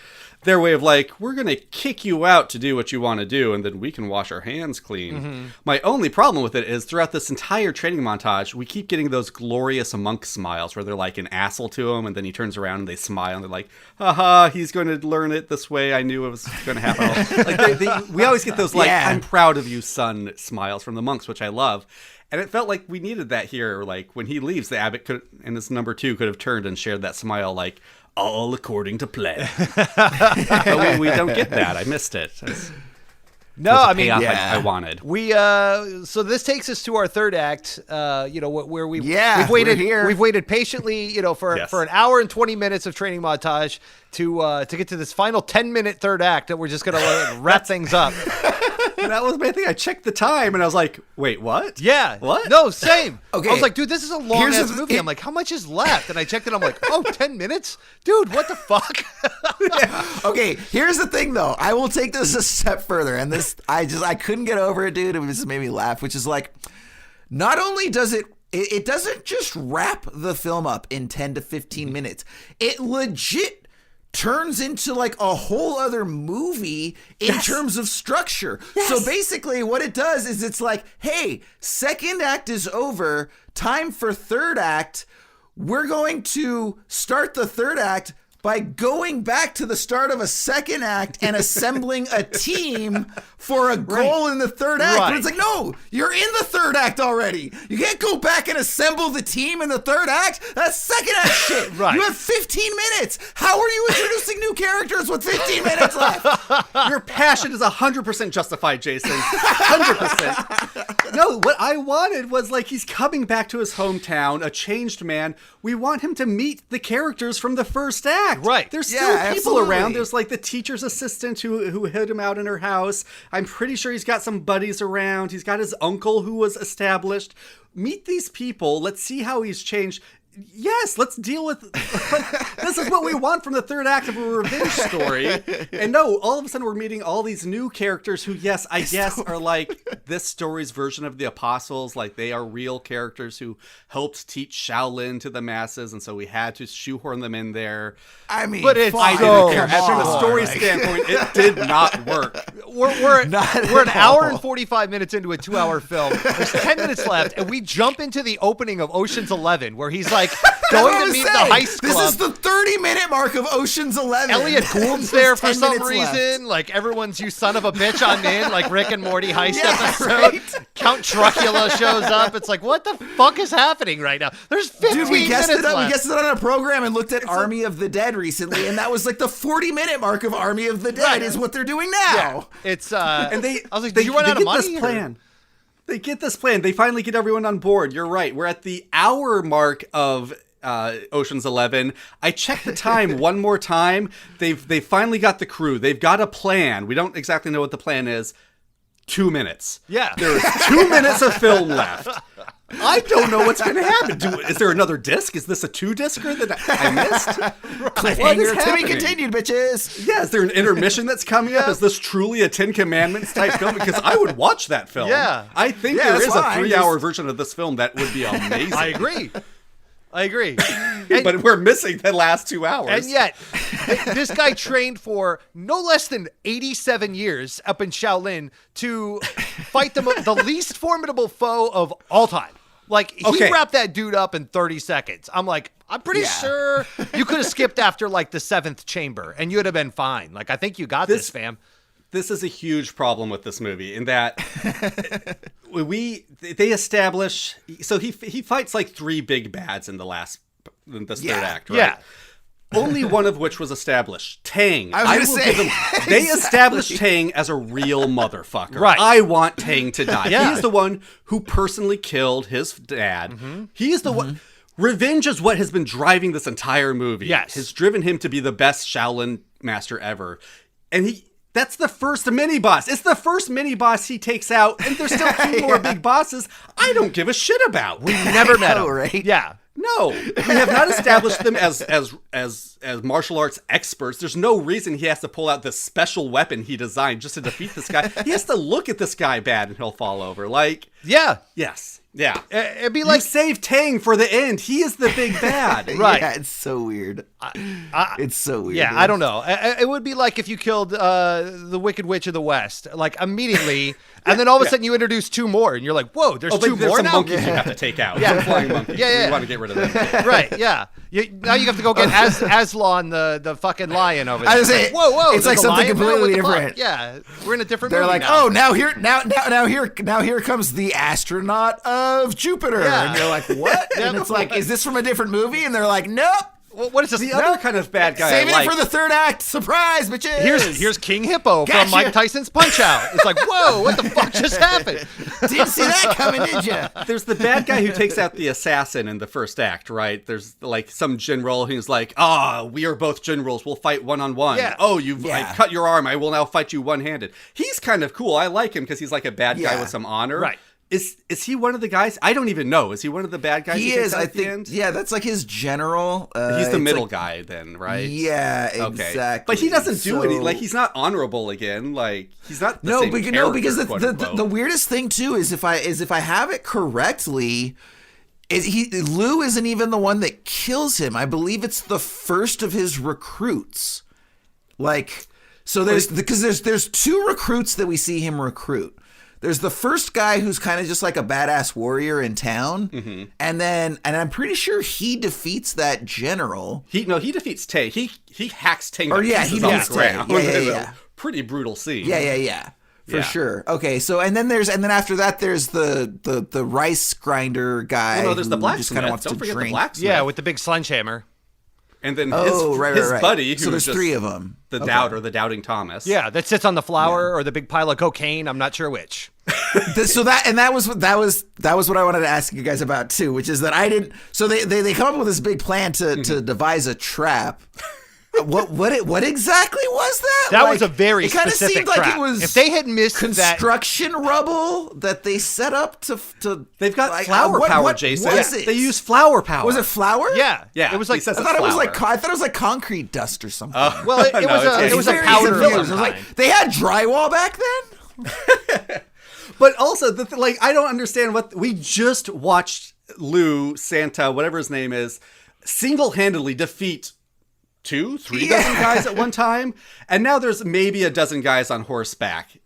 their way of we're going to kick you out to do what you want to do, and then we can wash our hands clean. Mm-hmm. My only problem with it is throughout this entire training montage, we keep getting those glorious monk smiles where they're like an asshole to him, and then he turns around and they smile, and they're like, haha, he's going to learn it this way. I knew it was going to happen. We always get those, I'm proud of you, son, smiles from the monks, which I love. And it felt like we needed that here. When he leaves, the abbot and this number 2 could have turned and shared that smile all according to plan. But we don't get that. I missed it. No, I mean, I wanted. We so this takes us to our third act. Where we've waited here. We've waited patiently, for an hour and 20 minutes of training montage to get to this final 10-minute third act that we're just gonna wrap things up. That was my thing. I checked the time and I was like, wait, what? Yeah. What? No, same. Okay. I was like, dude, this is a long-ass movie. I'm like, how much is left? And I checked it. I'm like, 10 minutes? Dude, what the fuck? Yeah. Okay, here's the thing, though. I will take this a step further. And this, I couldn't get over it, dude. It just made me laugh, which is not only does it doesn't just wrap the film up in 10 to 15 minutes. It legit turns into a whole other movie in terms of structure. Yes. So basically what it does is it's hey, second act is over, time for third act. We're going to start the third act by going back to the start of a second act and assembling a team for a goal in the third act. But it's no, you're in the third act already. You can't go back and assemble the team in the third act. That's second act shit. Right. You have 15 minutes. How are you introducing new characters with 15 minutes left? Your passion is 100% justified, Jason. 100%. No, what I wanted was he's coming back to his hometown, a changed man. We want him to meet the characters from the first act. Right. There's still people around. There's the teacher's assistant who hid him out in her house. I'm pretty sure he's got some buddies around. He's got his uncle who was established. Meet these people. Let's see how he's changed. Yes, let's deal with this is what we want from the third act of a revenge story. And no, all of a sudden we're meeting all these new characters who, yes, I guess are this story's version of the apostles. They are real characters who helped teach Shaolin to the masses, and so we had to shoehorn them in there. I mean, but it's I so didn't care. From a story standpoint, it did not work. We're an hour and 45 minutes into a 2-hour film. There's 10 minutes left, and we jump into the opening of Ocean's 11, where he's going to meet the heist club. This is the 30-minute mark of Ocean's 11. Elliot Gould's there for some 10 minutes reason. Everyone's "you son of a bitch" I'm in, Rick and Morty heist episode. Right? Count Trucula shows up. It's what the fuck is happening right now? There's 15 we guessed minutes it up. left. We guessed it on a program and looked at Army of the Dead recently, and that was the 40-minute mark of Army of the Dead is what they're doing now. Yeah. It's and I was like, did you run out of money? They get this plan. They finally get everyone on board. You're right. We're at the hour mark of Ocean's 11. I checked the time one more time. They finally got the crew. They've got a plan. We don't exactly know what the plan is. 2 minutes. Yeah. There's 2 minutes of film left. I don't know what's going to happen. Is there another disc? Is this a 2-discer that I missed? Cliffhanger to be continued, bitches. Yeah, is there an intermission that's coming up? Is this truly a 10 Commandments type film? Because I would watch that film. Yeah. I think Yeah, there is that's a fine. 3-hour version of this film that would be amazing. I agree. But we're missing the last 2 hours. And yet, this guy trained for no less than 87 years up in Shaolin to fight the least formidable foe of all time. Like, he wrapped that dude up in 30 seconds. I'm like, I'm pretty sure you could have skipped after, like, the 7th chamber, and you'd have been fine. Like, I think you got this, fam. This is a huge problem with this movie in that they establish, so he fights like 3 big bads in this third act, right? Yeah. Only one of which was established. Tang. I was gonna say, they established Tang as a real motherfucker. Right. I want Tang to die. Yeah. He's the one who personally killed his dad. He is the one. Revenge is what has been driving this entire movie. Yes. Has driven him to be the best Shaolin master ever. And that's the first mini-boss. It's the first mini-boss he takes out, and there's still 2 more big bosses I don't give a shit about. We never met him. Right? Yeah. No, we have not established them as martial arts experts. There's no reason he has to pull out this special weapon he designed just to defeat this guy. He has to look at this guy bad and he'll fall over. Like, Yeah. yes. Yeah. It'd be You like, save Tang for the end. He is the big bad. Right. Yeah, it's so weird. It's so weird. yeah, I don't know. It would be like if you killed the Wicked Witch of the West, like immediately, and then all of a sudden you introduce 2 more, and you're like, whoa, there's 2 there's more some now? monkeys you have to take out. Some flying monkeys. Yeah. We want to get rid of them. Right, yeah. Now you have to go get Aslan, the fucking lion over there. I was saying, whoa, it's like there's a something lion now? completely What the fuck? different. Yeah, we're in a different They're movie like, now. oh, now here comes the astronaut of Jupiter, Yeah. and you're like, what? And it's like, is this from a different movie? And they're like, nope. Well, what is this? The other kind of bad guy Saving I like. it for the third act. Surprise, bitches. Here's King Hippo Gotcha. from Mike Tyson's Punch-Out. It's like, whoa, what the fuck just happened? Didn't see that coming, did you? There's the bad guy who takes out the assassin in the first act, right? There's like some general who's like, we are both generals. We'll fight one-on-one. Yeah. Oh, I cut your arm. I will now fight you one-handed. He's kind of cool. I like him because he's like a bad guy with some honor. Right. Is he one of the guys? I don't even know. Is he one of the bad guys? He takes is, out I at the think. end? Yeah, that's like his general. He's the it's middle like- guy then, right? Yeah, Okay. exactly. But he doesn't do any. So- Like, he's not honorable again. Like, he's not the No, same because character, quote the unquote. weirdest thing too is if I have it correctly, Lou isn't even the one that kills him. I believe it's the first of his recruits. Like, so there's 2 recruits that we see him recruit. There's the first guy who's kind of just like a badass warrior in town, and I'm pretty sure he defeats that general. He defeats Tang. He hacks Tang to Or, yeah, pieces he on beats the ground. Tang. Yeah, It's a yeah. pretty brutal scene. Yeah. For Yeah. sure. Okay, so and then after that there's the rice grinder guy. Well, no, there's the who just blacksmith. kind of wants Don't to forget drink. the blacksmith. Yeah, with the big sledgehammer. And then Oh, his right. buddy, who So there's is just 3 of them. the Okay. doubter, the doubting Thomas. Yeah, that sits on the flour or the big pile of cocaine. I'm not sure which. That was what I wanted to ask you guys about too, which is that I didn't. So they come up with this big plan to devise a trap. What exactly was that? That Like, was a very it kinda specific seemed like trap. it was If they had missed that, construction rubble that they set up to They've got like, flower what- power, what Jason. was it? They use flower power. Was it flour? yeah, Yeah, it was he like says I thought it was flour. like concrete dust or something. well, it No, was it's it was a Very powder confused. of I some was like, kind. they had drywall back then? But also, I don't understand what we just watched. Lou Santa, whatever his name is, single-handedly defeat 2, 3 dozen guys at one time, and now there's maybe a dozen guys on horseback.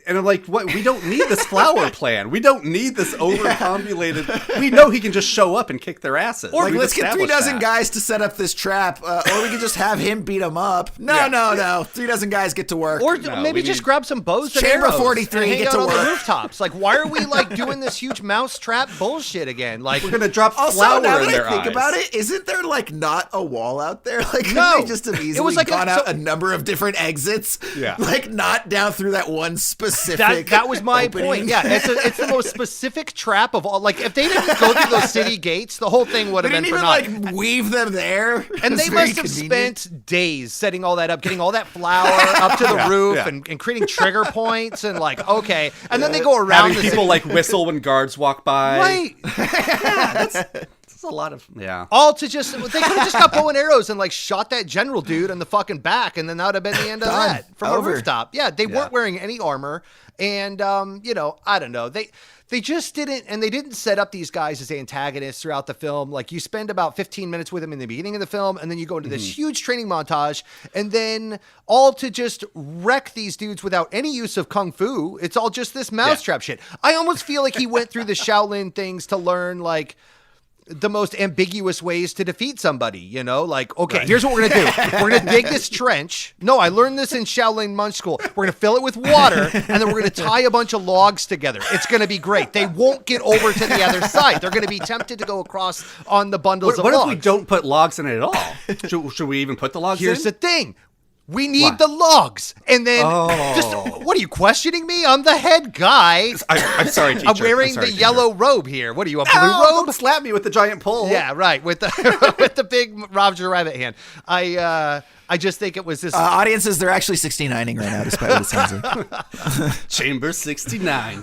And I'm like, what? We don't need this flower plan. We don't need this overcombulated. We know he can just show up and kick their asses. Or We've let's get 3 established dozen that. guys to set up this trap, or we could just have him beat them up. No. 3 dozen guys get to work. Or No, maybe we just need- grab some bows and Chamber arrows 43, and hang get out to on the work. rooftops. Like, why are we like doing this huge mousetrap bullshit again? Like, We're gonna drop also, flour now in that their I think eyes. about it, isn't there like not a wall out there? Like, couldn't No. they just have It easily was like gone a- out so- a number of different exits? Yeah. Like, not down through that one specific specific. That was my opening. point. Yeah, it's the most specific trap of all. Like, if they didn't go through those city gates, the whole thing would They have been didn't for even naught. like weave them there. And they It's very must have convenient. spent days setting all that up, getting all that flour up to the roof and creating trigger points and like, okay. And then they go around Having the people city. like whistle when guards walk by. Right. That's a lot of All to just, they could have just got bow and arrows and like shot that general dude in the fucking back, and then that would have been the end of Done. that from Over. a rooftop. Yeah, they weren't wearing any armor, and I don't know. They just didn't, and they didn't set up these guys as antagonists throughout the film. Like, you spend about 15 minutes with them in the beginning of the film, and then you go into this huge training montage, and then all to just wreck these dudes without any use of kung fu. It's all just this mousetrap shit. I almost feel like he went through the Shaolin things to learn, like, the most ambiguous ways to defeat somebody, like, okay, here's what we're going to do. We're going to dig this trench. No, I learned this in Shaolin Monk School. We're going to fill it with water, and then we're going to tie a bunch of logs together. It's going to be great. They won't get over to the other side. They're going to be tempted to go across on the bundles of What logs. if we don't put logs in it at all? Should we even put the logs Here's in? the thing. We need What? the logs. And then what are you questioning me? I'm the head guy. I'm sorry, teacher. I'm wearing the yellow robe here. What are you, a blue robe? Don't slap me with the giant pole. Yeah, right. With the with the big Roger Rabbit hand. I just think it was this. Audiences, they're actually 69ing right now, despite what it sounds like. Chamber 69.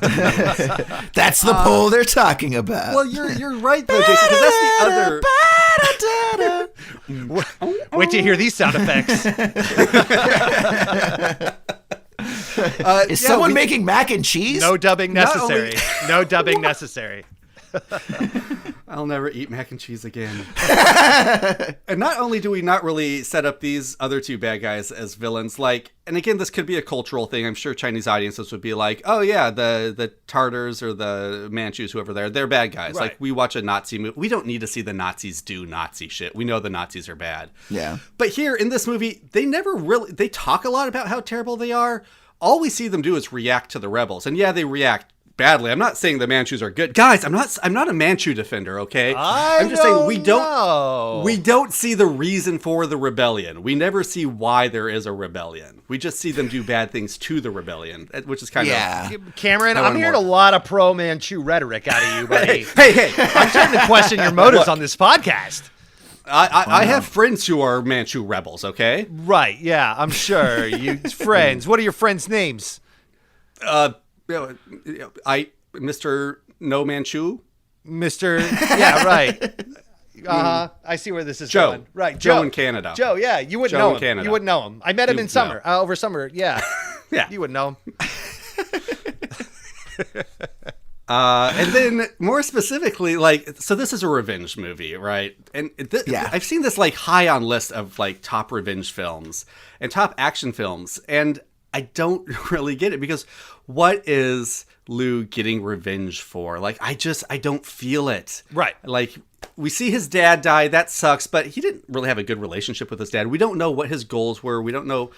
That's the poll they're talking about. Well, you're right though, Jason, because that's the other. Wait till you hear these sound effects. Is someone making mac and cheese? No dubbing Not necessary. No dubbing necessary. I'll never eat mac and cheese again. And not only do we not really set up these other two bad guys as villains, and again, this could be a cultural thing. I'm sure Chinese audiences would be like, oh yeah, the Tartars or the Manchus, whoever they're bad guys. Right. Like, we watch a Nazi movie. We don't need to see the Nazis do Nazi shit. We know the Nazis are bad. Yeah. But here in this movie, they talk a lot about how terrible they are. All we see them do is react to the rebels. And yeah, they react badly. I'm not saying the Manchus are good. Guys, I'm not a Manchu defender, okay? I'm just saying we don't see the reason for the rebellion. We never see why there is a rebellion. We just see them do bad things to the rebellion, which is kind of Cameron, I I'm want hearing more. a lot of pro-Manchu rhetoric out of you, buddy. Hey. I'm starting to question your motives on this podcast. I have friends who are Manchu rebels, okay? Right, yeah, I'm sure. You friends. What are your friends' names? Mr. No Manchu. Mr. Yeah, right. I see where this is Joe. going. Right, Joe in Canada. Joe, yeah, you wouldn't Joe know in him. Canada. You wouldn't know him. I met him in summer, over summer. Yeah, Yeah. you wouldn't know him. And then more specifically, so this is a revenge movie, right? And I've seen this high on list of top revenge films and top action films, and I don't really get it, because what is Liu getting revenge for? I don't feel it. Right. We see his dad die. That sucks, but he didn't really have a good relationship with his dad. We don't know what his goals were. We don't know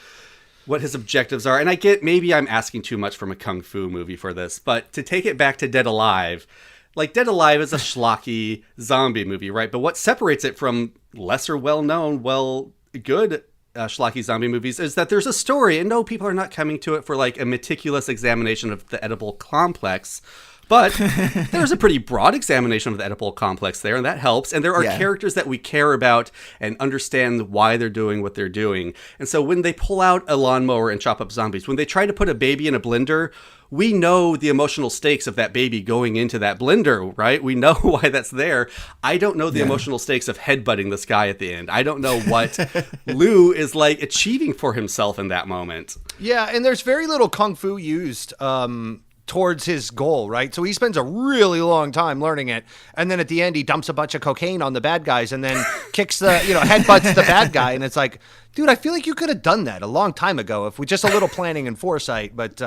what his objectives are. And I get, maybe I'm asking too much from a kung fu movie for this, but to take it back to Dead Alive, Dead Alive is a schlocky zombie movie, right? But what separates it from lesser well-known, good schlocky zombie movies is that there's a story, and no, people are not coming to it for a meticulous examination of the edible complex. But there's a pretty broad examination of the Oedipal complex there, and that helps. And there are characters that we care about and understand why they're doing what they're doing. And so when they pull out a lawnmower and chop up zombies, when they try to put a baby in a blender, we know the emotional stakes of that baby going into that blender, right? We know why that's there. I don't know the emotional stakes of headbutting this guy at the end. I don't know what Liu is achieving for himself in that moment. Yeah, and there's very little kung fu used towards his goal, right? So he spends a really long time learning it, and then at the end he dumps a bunch of cocaine on the bad guys and then kicks headbutts the bad guy, and it's like, dude, I feel like you could have done that a long time ago if we just a little planning and foresight, but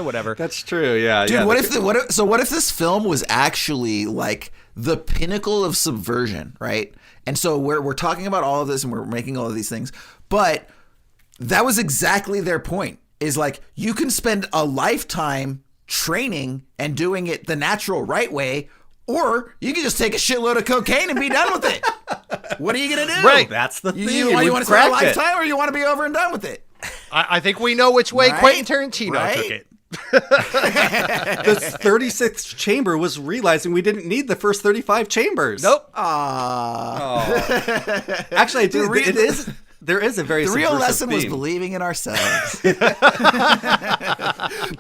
whatever. That's true, yeah. Dude, yeah, what if this film was actually the pinnacle of subversion, right? And so we're talking about all of this and we're making all of these things, but that was exactly their point, is you can spend a lifetime training and doing it the natural right way, or you can just take a shitload of cocaine and be done with it. What are you gonna do? Right, that's the thing. You want to spend a lifetime, or you want to be over and done with it? I think we know which way Right? Quentin Tarantino Right? took it. The 36th chamber was realizing we didn't need the first 35 chambers. Nope. Actually, I do. There is a very The real subversive lesson was theme. believing in ourselves. The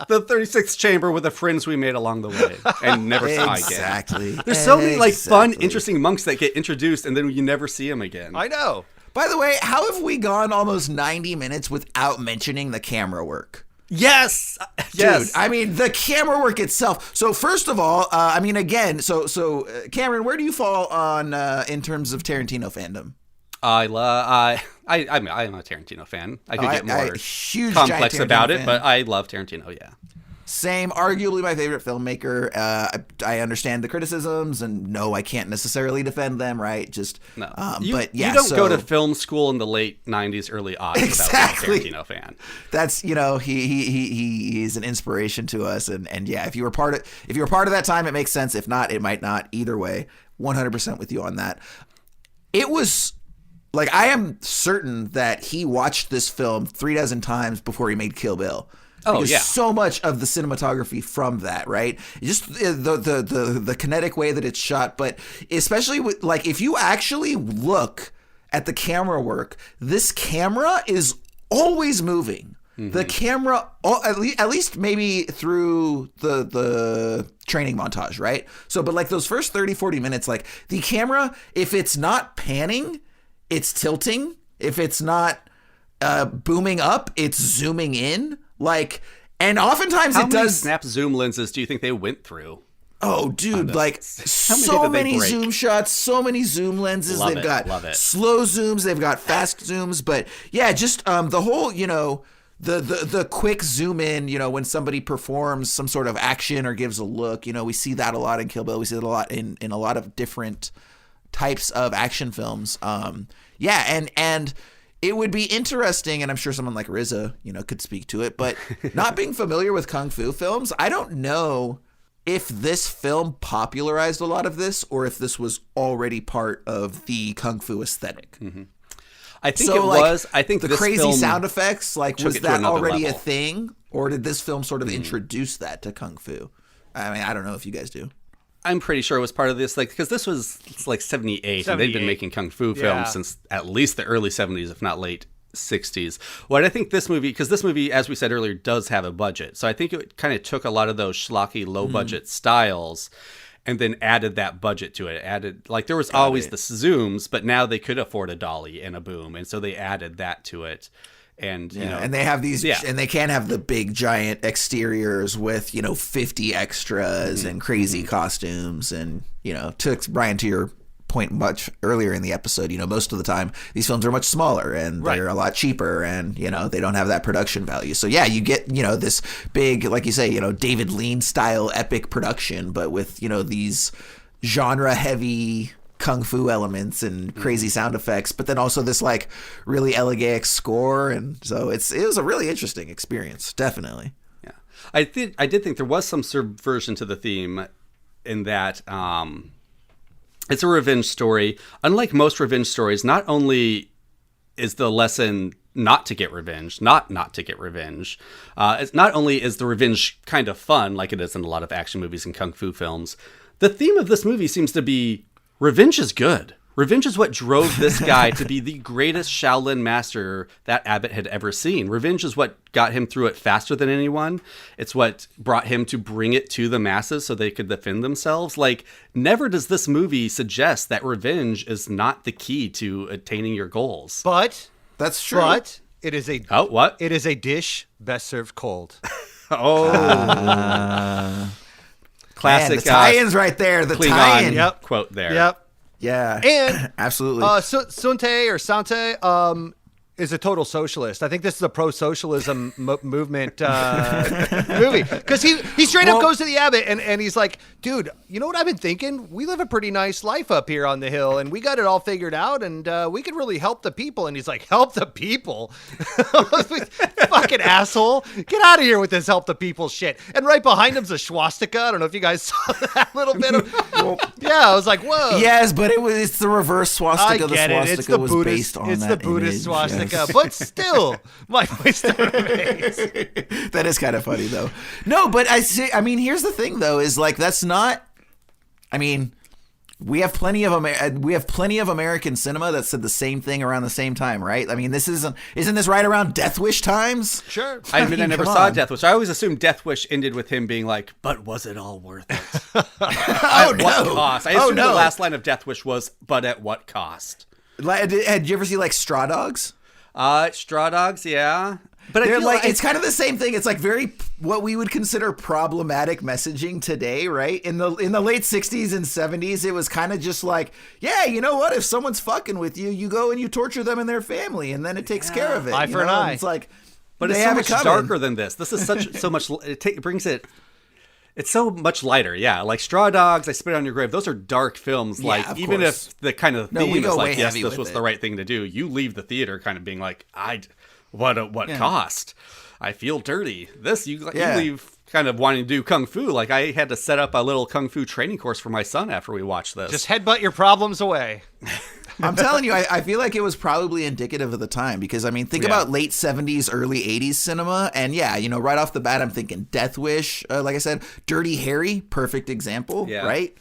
36th chamber with the friends we made along the way and never saw again. Exactly. There's so many like fun, interesting monks that get introduced and then you never see them again. I know. By the way, how have we gone almost 90 minutes without mentioning the camera work? Yes. Dude, I mean, the camera work itself. So first of all, I mean, again, so Cameron, where do you fall on in terms of Tarantino fandom? I'm a Tarantino fan. I could get more huge, complex giant about Tarantino it, fan. but I love Tarantino, yeah. Same, arguably my favorite filmmaker. I understand the criticisms, and no, I can't necessarily defend them, right? Just No. but yeah, you don't so, go to film school in the late 90s, early aughts Exactly. without being a Tarantino fan. That's he's an inspiration to us, and yeah, if you were part of that time, it makes sense. If not, it might not. Either way, 100% with you on that. It was. Like, I am certain that he watched this film 36 times before he made Kill Bill. Because so much of the cinematography from that, right? Just the kinetic way that it's shot, but especially with, like, if you actually look at the camera work, this camera is always moving. Mm-hmm. The camera, at least maybe through the training montage, right? So, but like those first 30, 40 minutes, like the camera, if it's not panning, it's tilting. If it's not booming up, it's zooming in. Like, and oftentimes How it many does. snap zoom lenses do you think they went through? Oh, dude, like so many zoom shots, so many zoom lenses. They've got slow zooms, they've got fast zooms, but yeah, just the whole, the quick zoom in, when somebody performs some sort of action or gives a look, we see that a lot in Kill Bill. We see that a lot in a lot of different types of action films. And it would be interesting, and I'm sure someone like RZA, could speak to it, but not being familiar with Kung Fu films, I don't know if this film popularized a lot of this or if this was already part of the Kung Fu aesthetic. Mm-hmm. I think it was. I think the this crazy film sound effects, like, was that already level. a thing, or did this film sort of introduce that to Kung Fu? I mean, I don't know if you guys do. I'm pretty sure it was part of this, like, because this was 78, and they'd been making Kung Fu films since at least the early 70s, if not late 60s. What I think this movie, because this movie, as we said earlier, does have a budget. So I think it kind of took a lot of those schlocky, low-budget styles and then added that budget to it. There was always the zooms, but now they could afford a dolly and a boom, and so they added that to it. And and they have these, and they can't have the big giant exteriors with 50 extras and crazy costumes, and Brian, to your point much earlier in the episode, most of the time these films are much smaller and they're a lot cheaper, and they don't have that production value. So yeah, you get this big, like you say, David Lean style epic production, but with these genre heavy Kung Fu elements and crazy sound effects, but then also this like really elegiac score, and so it was a really interesting experience, definitely. Yeah, I did think there was some subversion to the theme in that it's a revenge story. Unlike most revenge stories, not only is the lesson not to get revenge, not to get revenge. It's not only is the revenge kind of fun, like it is in a lot of action movies and Kung Fu films. The theme of this movie seems to be revenge is good. Revenge is what drove this guy to be the greatest Shaolin master that Abbott had ever seen. Revenge is what got him through it faster than anyone. It's what brought him to bring it to the masses so they could defend themselves. Like, never does this movie suggest that revenge is not the key to attaining your goals. But that's true. But it is a what? It is a dish best served cold. Classic. Man, the tie-ins right there. The Klingon tie-in quote there. Yep. Yeah, and absolutely. Sante is a total socialist. I think this is a pro-socialism movement movie, because he straight up goes to the Abbot and he's like, dude, you know what I've been thinking? We live a pretty nice life up here on the hill, and we got it all figured out, and we could really help the people. And he's like, help the people? Fucking asshole. Get out of here with this help the people shit. And right behind him's a swastika. I don't know if you guys saw that little bit of... I was like, whoa. Yes, but it's the reverse swastika. I get the swastika it. It's the was Buddhist, based on it's that the Buddhist image. swastika. America, but still, my voice don't amaze. That is kind of funny, though. No, but I mean, here's the thing, though, is like that's not. I mean, we have plenty of American cinema that said the same thing around the same time, right? I mean, isn't this right around Death Wish times? Sure. I admit I never saw Death Wish. I always assumed Death Wish ended with him being like, "But was it all worth it? At what cost?" I assumed the last line of Death Wish was, "But at what cost?" Had you ever see like Straw Dogs? Straw Dogs, yeah. But I They're feel like it's kind of the same thing. It's like very what we would consider problematic messaging today, right? In the late 60s and 70s, it was kind of just like, yeah, you know what? If someone's fucking with you, you go and you torture them and their family, and then it takes care of it. Eye for an eye. And it's like, but it's so much darker than this. This is so much. It brings it. It's so much lighter, yeah. Like Straw Dogs, I Spit on Your Grave. Those are dark films. Yeah, like even course. if the kind of theme is like, yes, this was it. the right thing to do. You leave the theater kind of being like, what cost? I feel dirty. This you leave kind of wanting to do kung fu. Like I had to set up a little kung fu training course for my son after we watched this. Just headbutt your problems away. I'm telling you, I feel like it was probably indicative of the time because, I mean, think about late 70s, early 80s cinema. And yeah, you know, right off the bat, I'm thinking Death Wish, like I said, Dirty Harry, perfect example, right?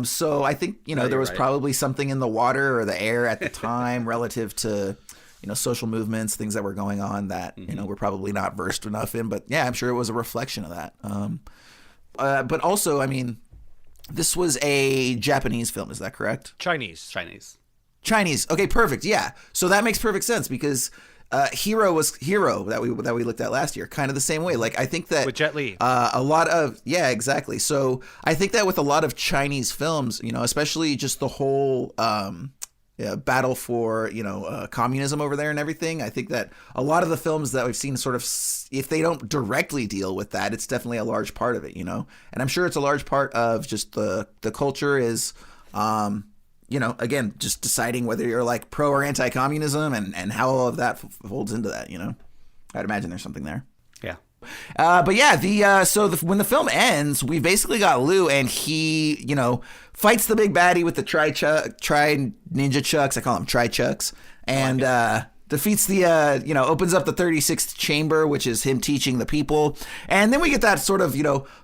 So I think, you know, there was probably something in the water or the air at the time relative to, you know, social movements, things that were going on that, you know, we're probably not versed enough in. But yeah, I'm sure it was a reflection of that. But also, I mean, this was a Japanese film. Is that correct? Chinese. Okay, perfect. Yeah. So that makes perfect sense because Hero that we looked at last year, kind of the same way. Like I think that with Jet Li, a lot of exactly. So I think that with a lot of Chinese films, you know, especially just the whole battle for communism over there and everything. I think that a lot of the films that we've seen sort of, if they don't directly deal with that, it's definitely a large part of it, you know. And I'm sure it's a large part of just the culture is, again, just deciding whether you're like pro or anti-communism and how all of that folds into that, you know. I'd imagine there's something there. Yeah. But yeah, when the film ends, we've basically got Liu, and he, you know, fights the big baddie with the tri ninja chucks. I call them tri chucks, and defeats the, opens up the 36th chamber, which is him teaching the people. And then we get that sort of,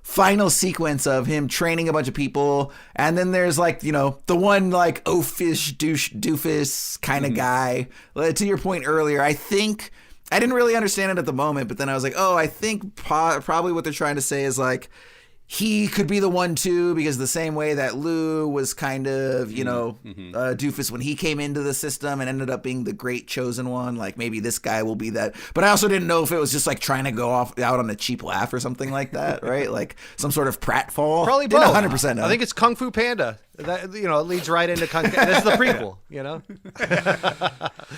final sequence of him training a bunch of people. And then there's like, the one like oafish doofus kind of guy. To your point earlier, I think I didn't really understand it at the moment, but then I was like, oh, I think probably what they're trying to say is like, he could be the one too, because the same way that Liu was kind of, doofus when he came into the system and ended up being the great chosen one, like maybe this guy will be that. But I also didn't know if it was just like trying to go out on a cheap laugh or something like that, right? Like some sort of pratfall. Probably both. 100%. I think it's Kung Fu Panda. That it leads right into Kung Fu. This is the prequel,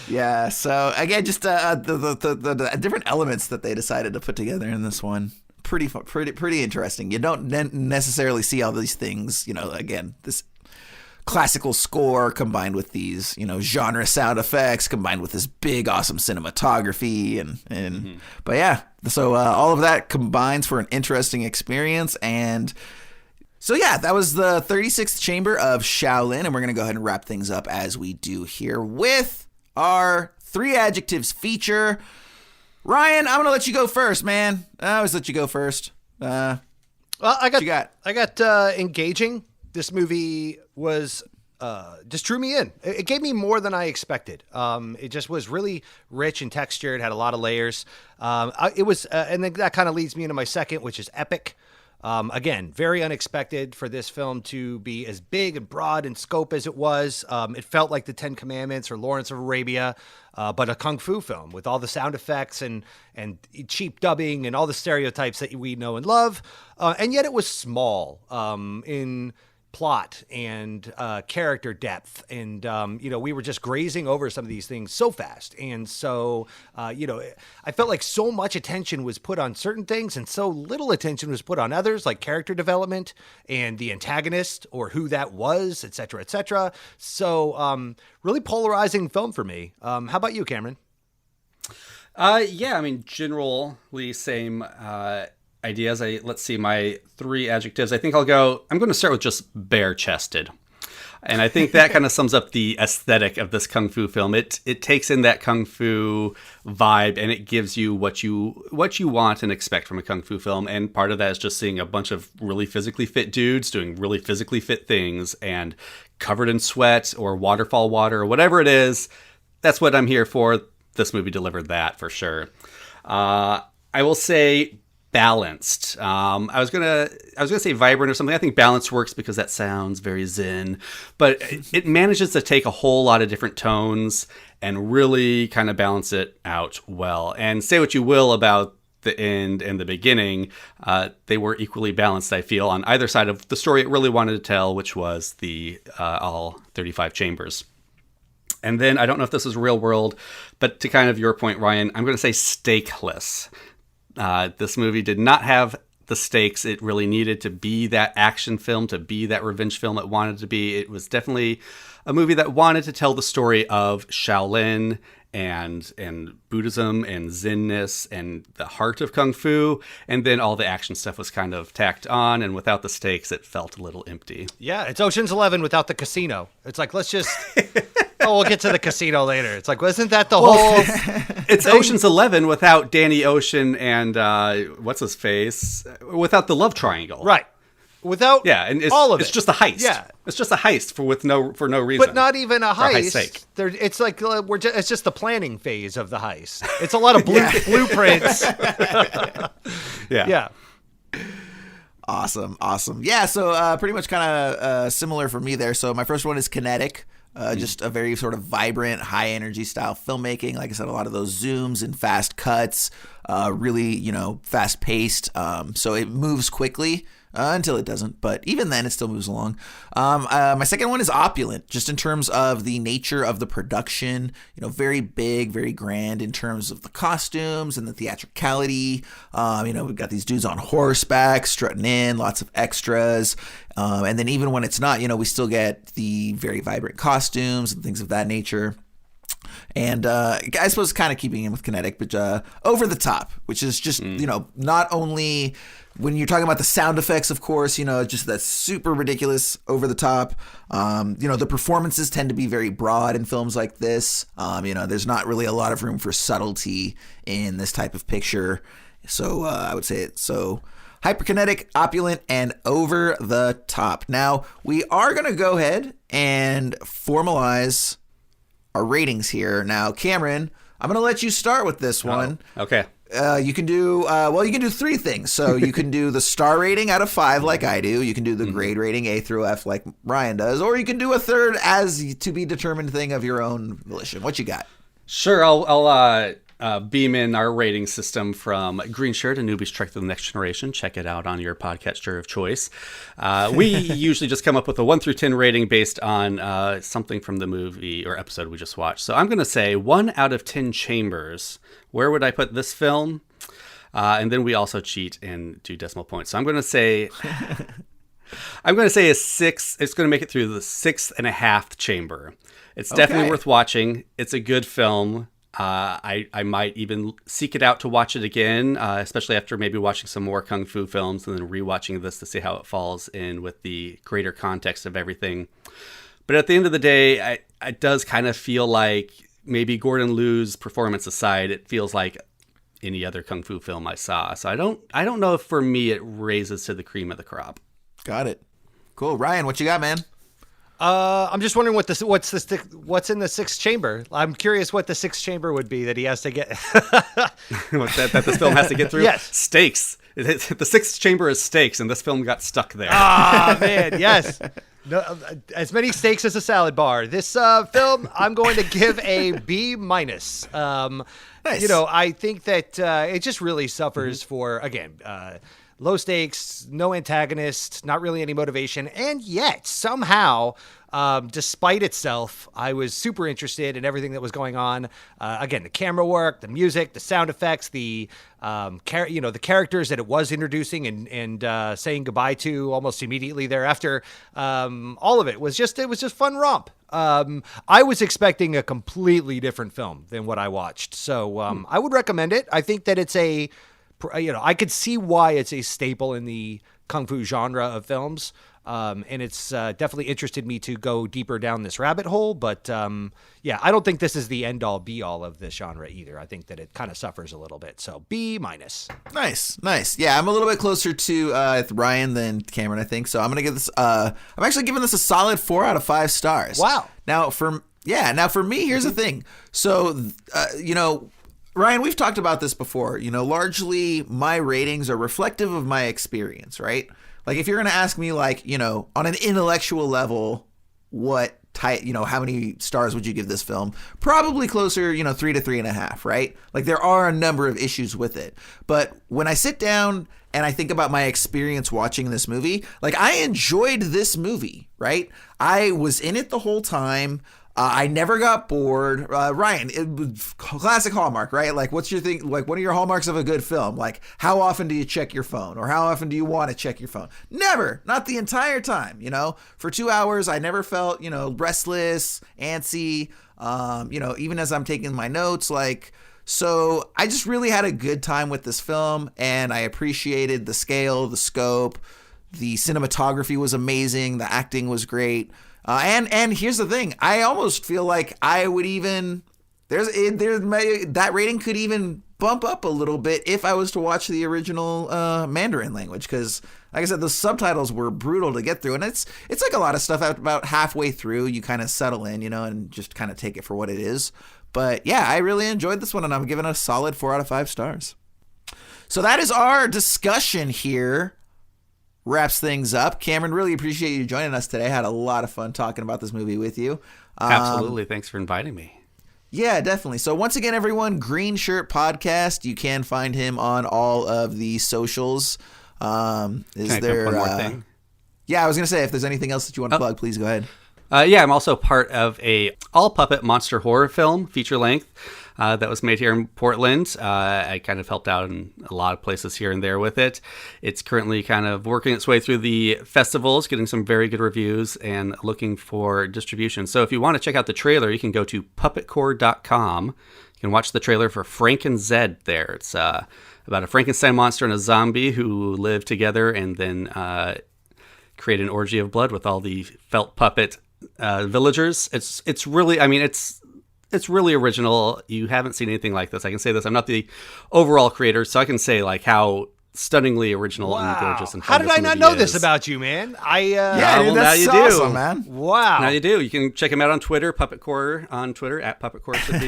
Yeah. So again, just the different elements that they decided to put together in this one. Pretty interesting. You don't necessarily see all these things, again, this classical score combined with these, genre sound effects combined with this big, awesome cinematography and but yeah, so all of that combines for an interesting experience. And so yeah, that was the 36th chamber of Shaolin, and we're going to go ahead and wrap things up as we do here with our 3 adjectives feature. Ryan, I'm gonna let you go first, man. I always let you go first. Well, I got engaging. This movie was just drew me in. It gave me more than I expected. It just was really rich in texture. It had a lot of layers. It was, and then that kind of leads me into my second, which is epic. Again, very unexpected for this film to be as big and broad in scope as it was. It felt like the 10 Commandments or Lawrence of Arabia, but a kung fu film with all the sound effects and cheap dubbing and all the stereotypes that we know and love. And yet it was small in plot and character depth, and we were just grazing over some of these things so fast, and so I felt like so much attention was put on certain things and so little attention was put on others, like character development and the antagonist or who that was, etc., etc. So really polarizing film for me. How about you, Cameron? Yeah, I mean, generally same ideas. Let's see, my 3 adjectives. I think I'm going to start with just bare-chested. And I think that kind of sums up the aesthetic of this kung fu film. It takes in that kung fu vibe and it gives you what you want and expect from a kung fu film. And part of that is just seeing a bunch of really physically fit dudes doing really physically fit things and covered in sweat or waterfall water or whatever it is. That's what I'm here for. This movie delivered that for sure. I will say balanced. I was gonna say vibrant or something. I think balanced works because that sounds very zen, but it manages to take a whole lot of different tones and really kind of balance it out well. And say what you will about the end and the beginning, they were equally balanced, I feel, on either side of the story it really wanted to tell, which was the all 35 chambers. And then I don't know if this is real world, but to kind of your point, Ryan, I'm going to say stakeless. This movie did not have the stakes it really needed to be that action film, to be that revenge film it wanted to be. It was definitely a movie that wanted to tell the story of Shaolin and Buddhism and Zenness and the heart of Kung Fu. And then all the action stuff was kind of tacked on. And without the stakes, it felt a little empty. Yeah, it's Ocean's 11 without the casino. It's like, let's just... we'll get to the casino later. It's like, wasn't that the whole... It's Ocean's 11 without Danny Ocean and what's his face? Without the love triangle. Right. Without and all of it. It's just a heist. Yeah. It's just a heist for no reason. But not even a heist. Sake. It's like it's just the planning phase of the heist. It's a lot of blueprints. Yeah. Awesome. Yeah, so pretty much kind of similar for me there. So my first one is Kinetic. Just a very sort of vibrant, high energy style filmmaking. Like I said, a lot of those zooms and fast cuts, really, fast paced. So it moves quickly until it doesn't. But even then, it still moves along. My second one is Opulent, just in terms of the nature of the production. Very big, very grand in terms of the costumes and the theatricality. We've got these dudes on horseback strutting in, lots of extras. And then even when it's not, we still get the very vibrant costumes and things of that nature. And I suppose kind of keeping in with Kinetic, but over the top, which is just, not only when you're talking about the sound effects, of course, just that super ridiculous over the top. The performances tend to be very broad in films like this. There's not really a lot of room for subtlety in this type of picture. So I would say it's so hyperkinetic, opulent, and over the top. Now, we are going to go ahead and formalize our ratings here. Now, Cameron, I'm going to let you start with this one. Okay. You can do three things. So you can do the star rating out of 5 like I do. You can do the grade rating A through F like Ryan does, or you can do a third as to be determined thing of your own volition. What you got? Sure. I'll beam in our rating system from Green Shirt, A Newbie's Trek to the Next Generation. Check it out on your podcatcher of choice. We usually just come up with a 1 through 10 rating based on something from the movie or episode we just watched. So I'm going to say 1 out of 10 chambers. Where would I put this film? And then we also cheat and do decimal points. So I'm going to say a 6. It's going to make it through the 6.5 chamber. It's definitely worth watching. It's a good film. I might even seek it out to watch it again, especially after maybe watching some more Kung Fu films and then rewatching this to see how it falls in with the greater context of everything. But at the end of the day, it does kind of feel like, maybe Gordon Liu's performance aside, it feels like any other Kung Fu film I saw. So I don't know if for me it raises to the cream of the crop. Got it. Cool. Ryan, what you got, man? I'm just wondering what's in the sixth chamber. I'm curious what the sixth chamber would be that he has to get. that this film has to get through? Yes. Stakes. The sixth chamber is stakes, and this film got stuck there. Ah, man, yes. No, as many stakes as a salad bar. This film, I'm going to give a B-. Nice. I think that it just really suffers for, again, low stakes, no antagonist, not really any motivation, and yet somehow, despite itself, I was super interested in everything that was going on. Again, the camera work, the music, the sound effects, the the characters that it was introducing and saying goodbye to almost immediately thereafter. All of it was just fun romp. I was expecting a completely different film than what I watched, so I would recommend it. I think that it's I could see why it's a staple in the Kung Fu genre of films. And it's definitely interested me to go deeper down this rabbit hole. But yeah, I don't think this is the end all be all of this genre either. I think that it kind of suffers a little bit. So B-. Nice. Yeah, I'm a little bit closer to Ryan than Cameron, I think. So I'm gonna give this. I'm actually giving this a solid 4 out of 5 stars. Wow. Now for me, here's the thing. So Ryan, we've talked about this before. Largely my ratings are reflective of my experience, right? Like if you're going to ask me like, on an intellectual level, what type, how many stars would you give this film? Probably closer, 3 to 3.5, right? Like there are a number of issues with it. But when I sit down and I think about my experience watching this movie, like I enjoyed this movie, right? I was in it the whole time. I never got bored. Ryan, it was classic Hallmark, right? Like, what's your thing? Like, what are your hallmarks of a good film? Like, how often do you check your phone, or how often do you want to check your phone? Never, not the entire time. For 2 hours, I never felt, restless, antsy. Even as I'm taking my notes, like. So I just really had a good time with this film, and I appreciated the scale, the scope, the cinematography was amazing, the acting was great. And here's the thing, I almost feel like I would even that rating could even bump up a little bit if I was to watch the original Mandarin language, because like I said, the subtitles were brutal to get through, and it's like a lot of stuff about halfway through you kind of settle in, and just kind of take it for what it is. But yeah, I really enjoyed this one, and I'm giving it a solid 4 out of 5 stars. So that is our discussion here. Wraps things up. Cameron, really appreciate you joining us today. Had a lot of fun talking about this movie with you. Absolutely. Thanks for inviting me. Yeah, definitely. So once again, everyone, Green Shirt Podcast. You can find him on all of the socials. Can I plug one more thing? Yeah, I was going to say, if there's anything else that you want to plug, please go ahead. Yeah, I'm also part of a all-puppet monster horror film, feature-length, that was made here in Portland. I kind of helped out in a lot of places here and there with it. It's currently kind of working its way through the festivals, getting some very good reviews, and looking for distribution. So if you want to check out the trailer, you can go to puppetcore.com. You can watch the trailer for Frank and Zed there. It's about a Frankenstein monster and a zombie who live together and then create an orgy of blood with all the felt puppet villagers. It's really, it's really original. You haven't seen anything like this. I can say this. I'm not the overall creator, so I can say like how stunningly original and gorgeous and fun. How did I not know this about you, man? Well, now you do, awesome, man. Wow. Now you do. You can check him out on Twitter, Puppetcore on Twitter at Puppetcore should be.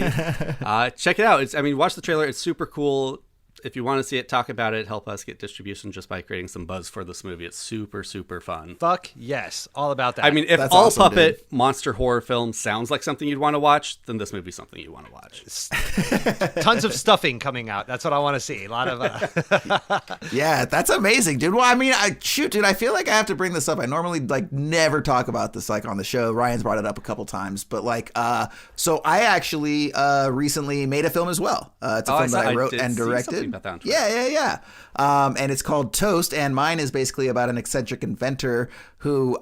Check it out. Watch the trailer. It's super cool. If you want to see it, talk about it, help us get distribution just by creating some buzz for this movie. It's super, super fun. Fuck yes. All about that. If That's all awesome, puppet monster horror film sounds like something you'd want to watch, then this movie's something you want to watch. Tons of stuffing coming out. That's what I want to see. A lot of... Yeah, that's amazing, dude. Well, dude, I feel like I have to bring this up. I normally never talk about this on the show. Ryan's brought it up a couple times, but so I actually recently made a film as well. It's a film that I wrote and directed. About that on Yeah. And it's called Toast, and mine is basically about an eccentric inventor who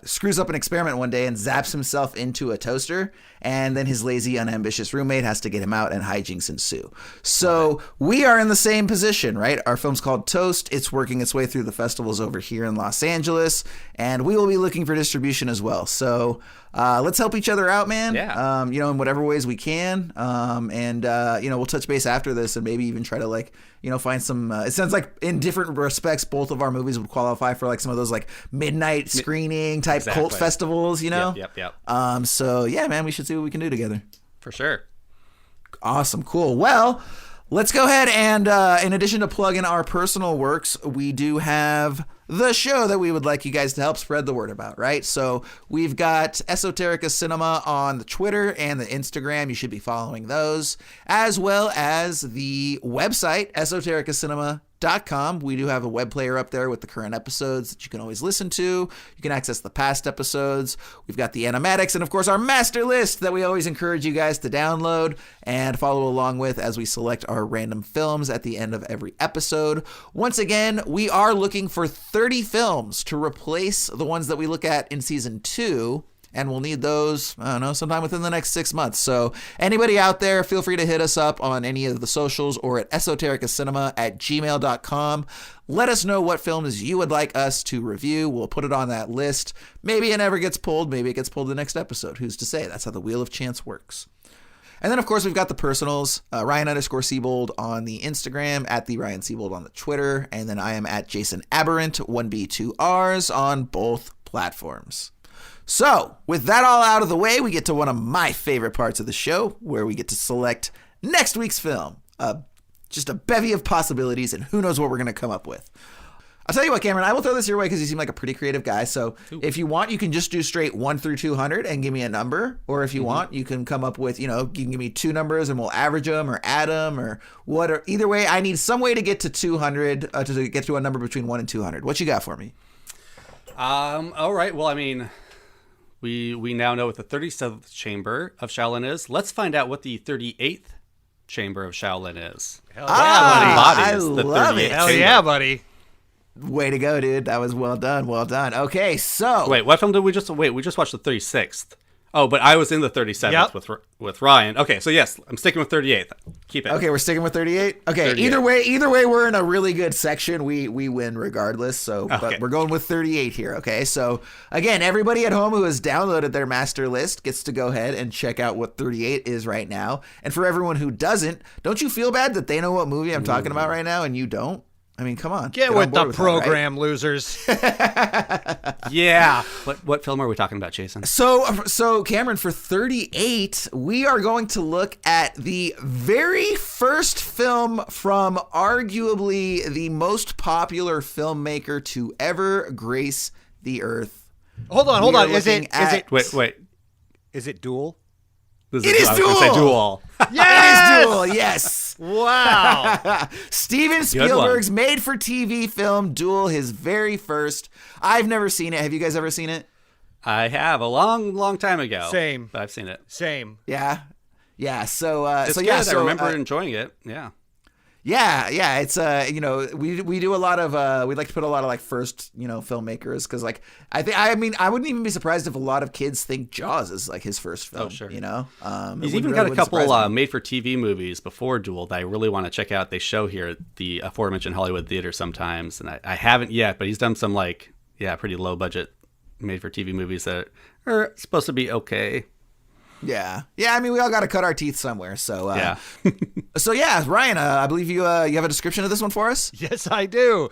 screws up an experiment one day and zaps himself into a toaster, and then his lazy, unambitious roommate has to get him out, and hijinks ensue. So we are in the same position, right? Our film's called Toast. It's working its way through the festivals over here in Los Angeles, and we will be looking for distribution as well. So let's help each other out, man. Yeah. In whatever ways we can. We'll touch base after this and maybe even try to find some, it sounds like in different respects, both of our movies would qualify for some of those midnight screening type cult festivals, Yep. So yeah, man, we should see what we can do together. For sure. Awesome. Cool. Well, let's go ahead and in addition to plugging our personal works, we do have the show that we would like you guys to help spread the word about, right? So we've got Esoterica Cinema on the Twitter and the Instagram. You should be following those, as well as the website, esotericacinema.com. We do have a web player up there with the current episodes that you can always listen to. You can access the past episodes. We've got the animatics and, of course, our master list that we always encourage you guys to download and follow along with as we select our random films at the end of every episode. Once again, we are looking for 30 films to replace the ones that we look at in season 2. And we'll need those, I don't know, sometime within the next 6 months. So anybody out there, feel free to hit us up on any of the socials or at esotericacinema@gmail.com. Let us know what films you would like us to review. We'll put it on that list. Maybe it never gets pulled. Maybe it gets pulled the next episode. Who's to say? That's how the Wheel of Chance works. And then, of course, we've got the personals, Ryan_Siebold on the Instagram, at the Ryan Siebold on the Twitter, and then I am at Jason Aberrant, 1B2Rs on both platforms. So, with that all out of the way, we get to one of my favorite parts of the show, where we get to select next week's film. Just a bevy of possibilities, and who knows what we're going to come up with. I'll tell you what, Cameron, I will throw this your way because you seem like a pretty creative guy. So if you want, you can just do straight 1 through 200 and give me a number. Or if you want, you can come up with, you can give me 2 numbers and we'll average them or add them or what. Or either way, I need some way to get to 200, to get to a number between 1 and 200. What you got for me? All right. Well, I mean, we now know what the 37th chamber of Shaolin is. Let's find out what the 38th chamber of Shaolin is. Hell yeah, buddy. I love it. Hell yeah, buddy. Way to go, dude. That was well done. Well done. Okay, so. Wait, what film did we just... Wait, we just watched the 36th. Oh, but I was in the 37th with Ryan. Okay, so yes, I'm sticking with 38th. Keep it. Okay, we're sticking with 38? Okay, 38. Either way, we're in a really good section. We win regardless, so Okay. But we're going with 38 here, okay? So, again, everybody at home who has downloaded their master list gets to go ahead and check out what 38 is right now. And for everyone who doesn't, don't you feel bad that they know what movie I'm talking about right now and you don't? I mean, come on. Get on with board the with program, losers. Yeah. What film are we talking about, Jason? So Cameron, for 38, we are going to look at the very first film from arguably the most popular filmmaker to ever grace the earth. Hold on. Is it Wait. Is it Duel? It is Duel! Say Duel. Yes! It is Duel, yes. Wow. Steven Spielberg's made-for-TV film, Duel, his very first. I've never seen it. Have you guys ever seen it? I have, a long time ago. Same. But I've seen it. Same. Yeah. So, It's so good. yeah, I so, remember enjoying it. Yeah. Yeah, it's we do a lot of we like to put a lot of like first filmmakers because like I wouldn't even be surprised if a lot of kids think Jaws is like his first film. Oh, sure. He's He's even got a couple made-for-TV movies before Duel that I really want to check out. They show here at the aforementioned Hollywood Theater sometimes, and I haven't yet, but he's done some pretty low-budget made-for-TV movies that are supposed to be okay. Yeah. I mean, we all got to cut our teeth somewhere. So yeah. So yeah, Ryan, I believe you have a description of this one for us. Yes, I do.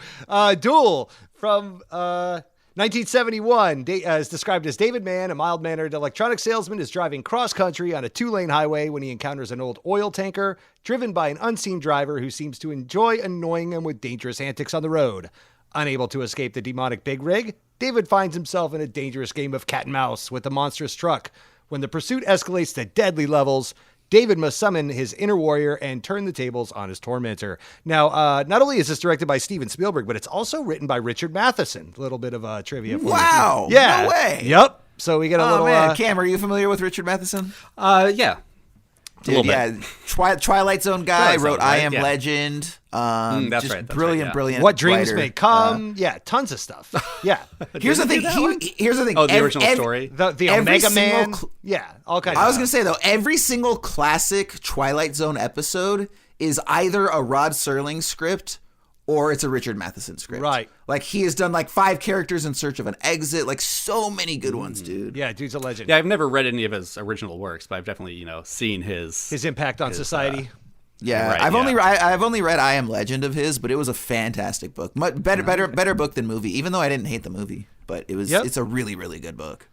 Duel from 1971 is described as David Mann, a mild-mannered electronics salesman, is driving cross-country on a 2-lane highway when he encounters an old oil tanker driven by an unseen driver who seems to enjoy annoying him with dangerous antics on the road. Unable to escape the demonic big rig, David finds himself in a dangerous game of cat and mouse with the monstrous truck. When the pursuit escalates to deadly levels, David must summon his inner warrior and turn the tables on his tormentor. Now, not only is this directed by Steven Spielberg, but it's also written by Richard Matheson. A little bit of trivia for you. Wow. Yeah. No way. Yep. So we get a little... man. Cam, are you familiar with Richard Matheson? Yeah. Dude, Twilight Zone guy, wrote I Am yeah. Legend. That's just right. Brilliant. What Dreams writer. May Come. Tons of stuff. Yeah. Here's the thing. Here's the thing. Oh, the original story? The Omega Man. All kinds of I was stuff. going to say, though, every single classic Twilight Zone episode is either a Rod Serling script or it's a Richard Matheson script. Right. Like, he has done, 5 characters in search of an exit. So many good ones, dude. Yeah, dude's a legend. Yeah, I've never read any of his original works, but I've definitely, seen his impact on society. Yeah, Right, I've only read I Am Legend of his, but it was a fantastic book. Better book than movie, even though I didn't hate the movie. But it's a really, really good book.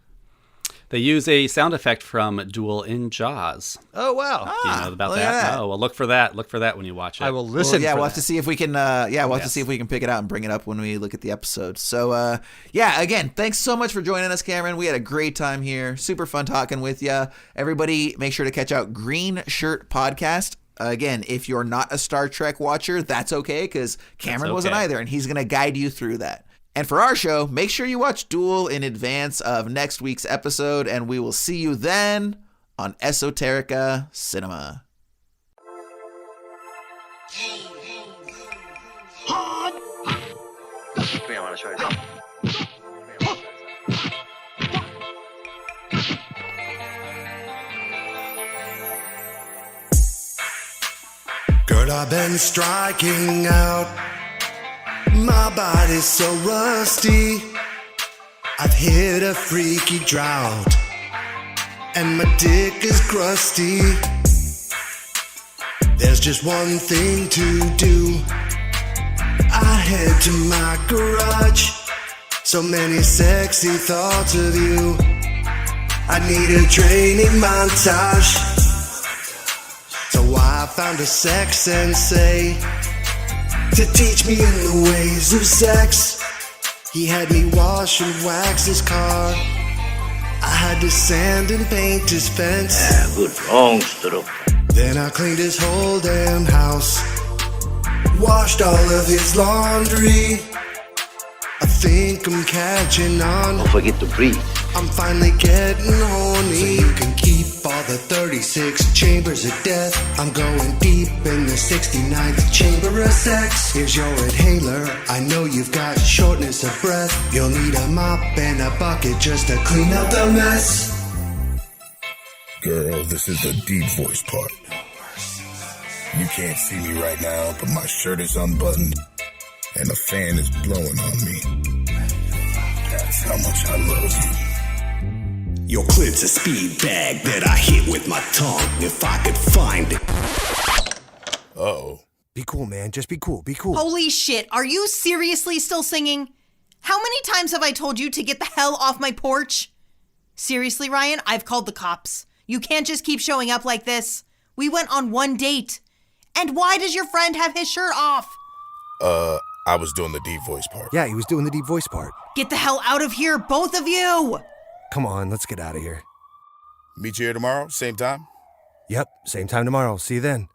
They use a sound effect from Duel in Jaws. Oh, wow. Do you know about that? Oh, well, look for that. Look for that when you watch it. I will listen. We'll have to see if we can. We'll have to see if we can pick it out and bring it up when we look at the episode. So, again, thanks so much for joining us, Cameron. We had a great time here. Super fun talking with you. Everybody, make sure to catch out Green Shirt Podcast. Again, if you're not a Star Trek watcher, that's okay because Cameron wasn't either, and he's going to guide you through that. And for our show, make sure you watch Duel in advance of next week's episode, and we will see you then on Esoterica Cinema. Come here, I want to show you something. But I've been striking out. My body's so rusty. I've hit a freaky drought, and my dick is crusty. There's just one thing to do. I head to my garage. So many sexy thoughts of you. I need a training montage. So I found a sex sensei to teach me in the ways of sex. He had me wash and wax his car. I had to sand and paint his fence. Then I cleaned his whole damn house. Washed all of his laundry. I think I'm catching on. Don't forget to breathe. I'm finally getting horny. So you can keep all the 36 chambers of death. I'm going deep in the 69th chamber of sex. Here's your inhaler. I know you've got shortness of breath. You'll need a mop and a bucket just to clean up the mess. Girl, this is the deep voice part. You can't see me right now, but my shirt is unbuttoned and the fan is blowing on me. That's how much I love you. Your clit's a speed bag that I hit with my tongue. If I could find it. Uh-oh. Be cool, man. Just be cool. Be cool. Holy shit. Are you seriously still singing? How many times have I told you to get the hell off my porch? Seriously, Ryan, I've called the cops. You can't just keep showing up like this. We went on one date. And why does your friend have his shirt off? I was doing the deep voice part. Yeah, he was doing the deep voice part. Get the hell out of here, both of you! Come on, let's get out of here. Meet you here tomorrow, same time? Yep, same time tomorrow. See you then.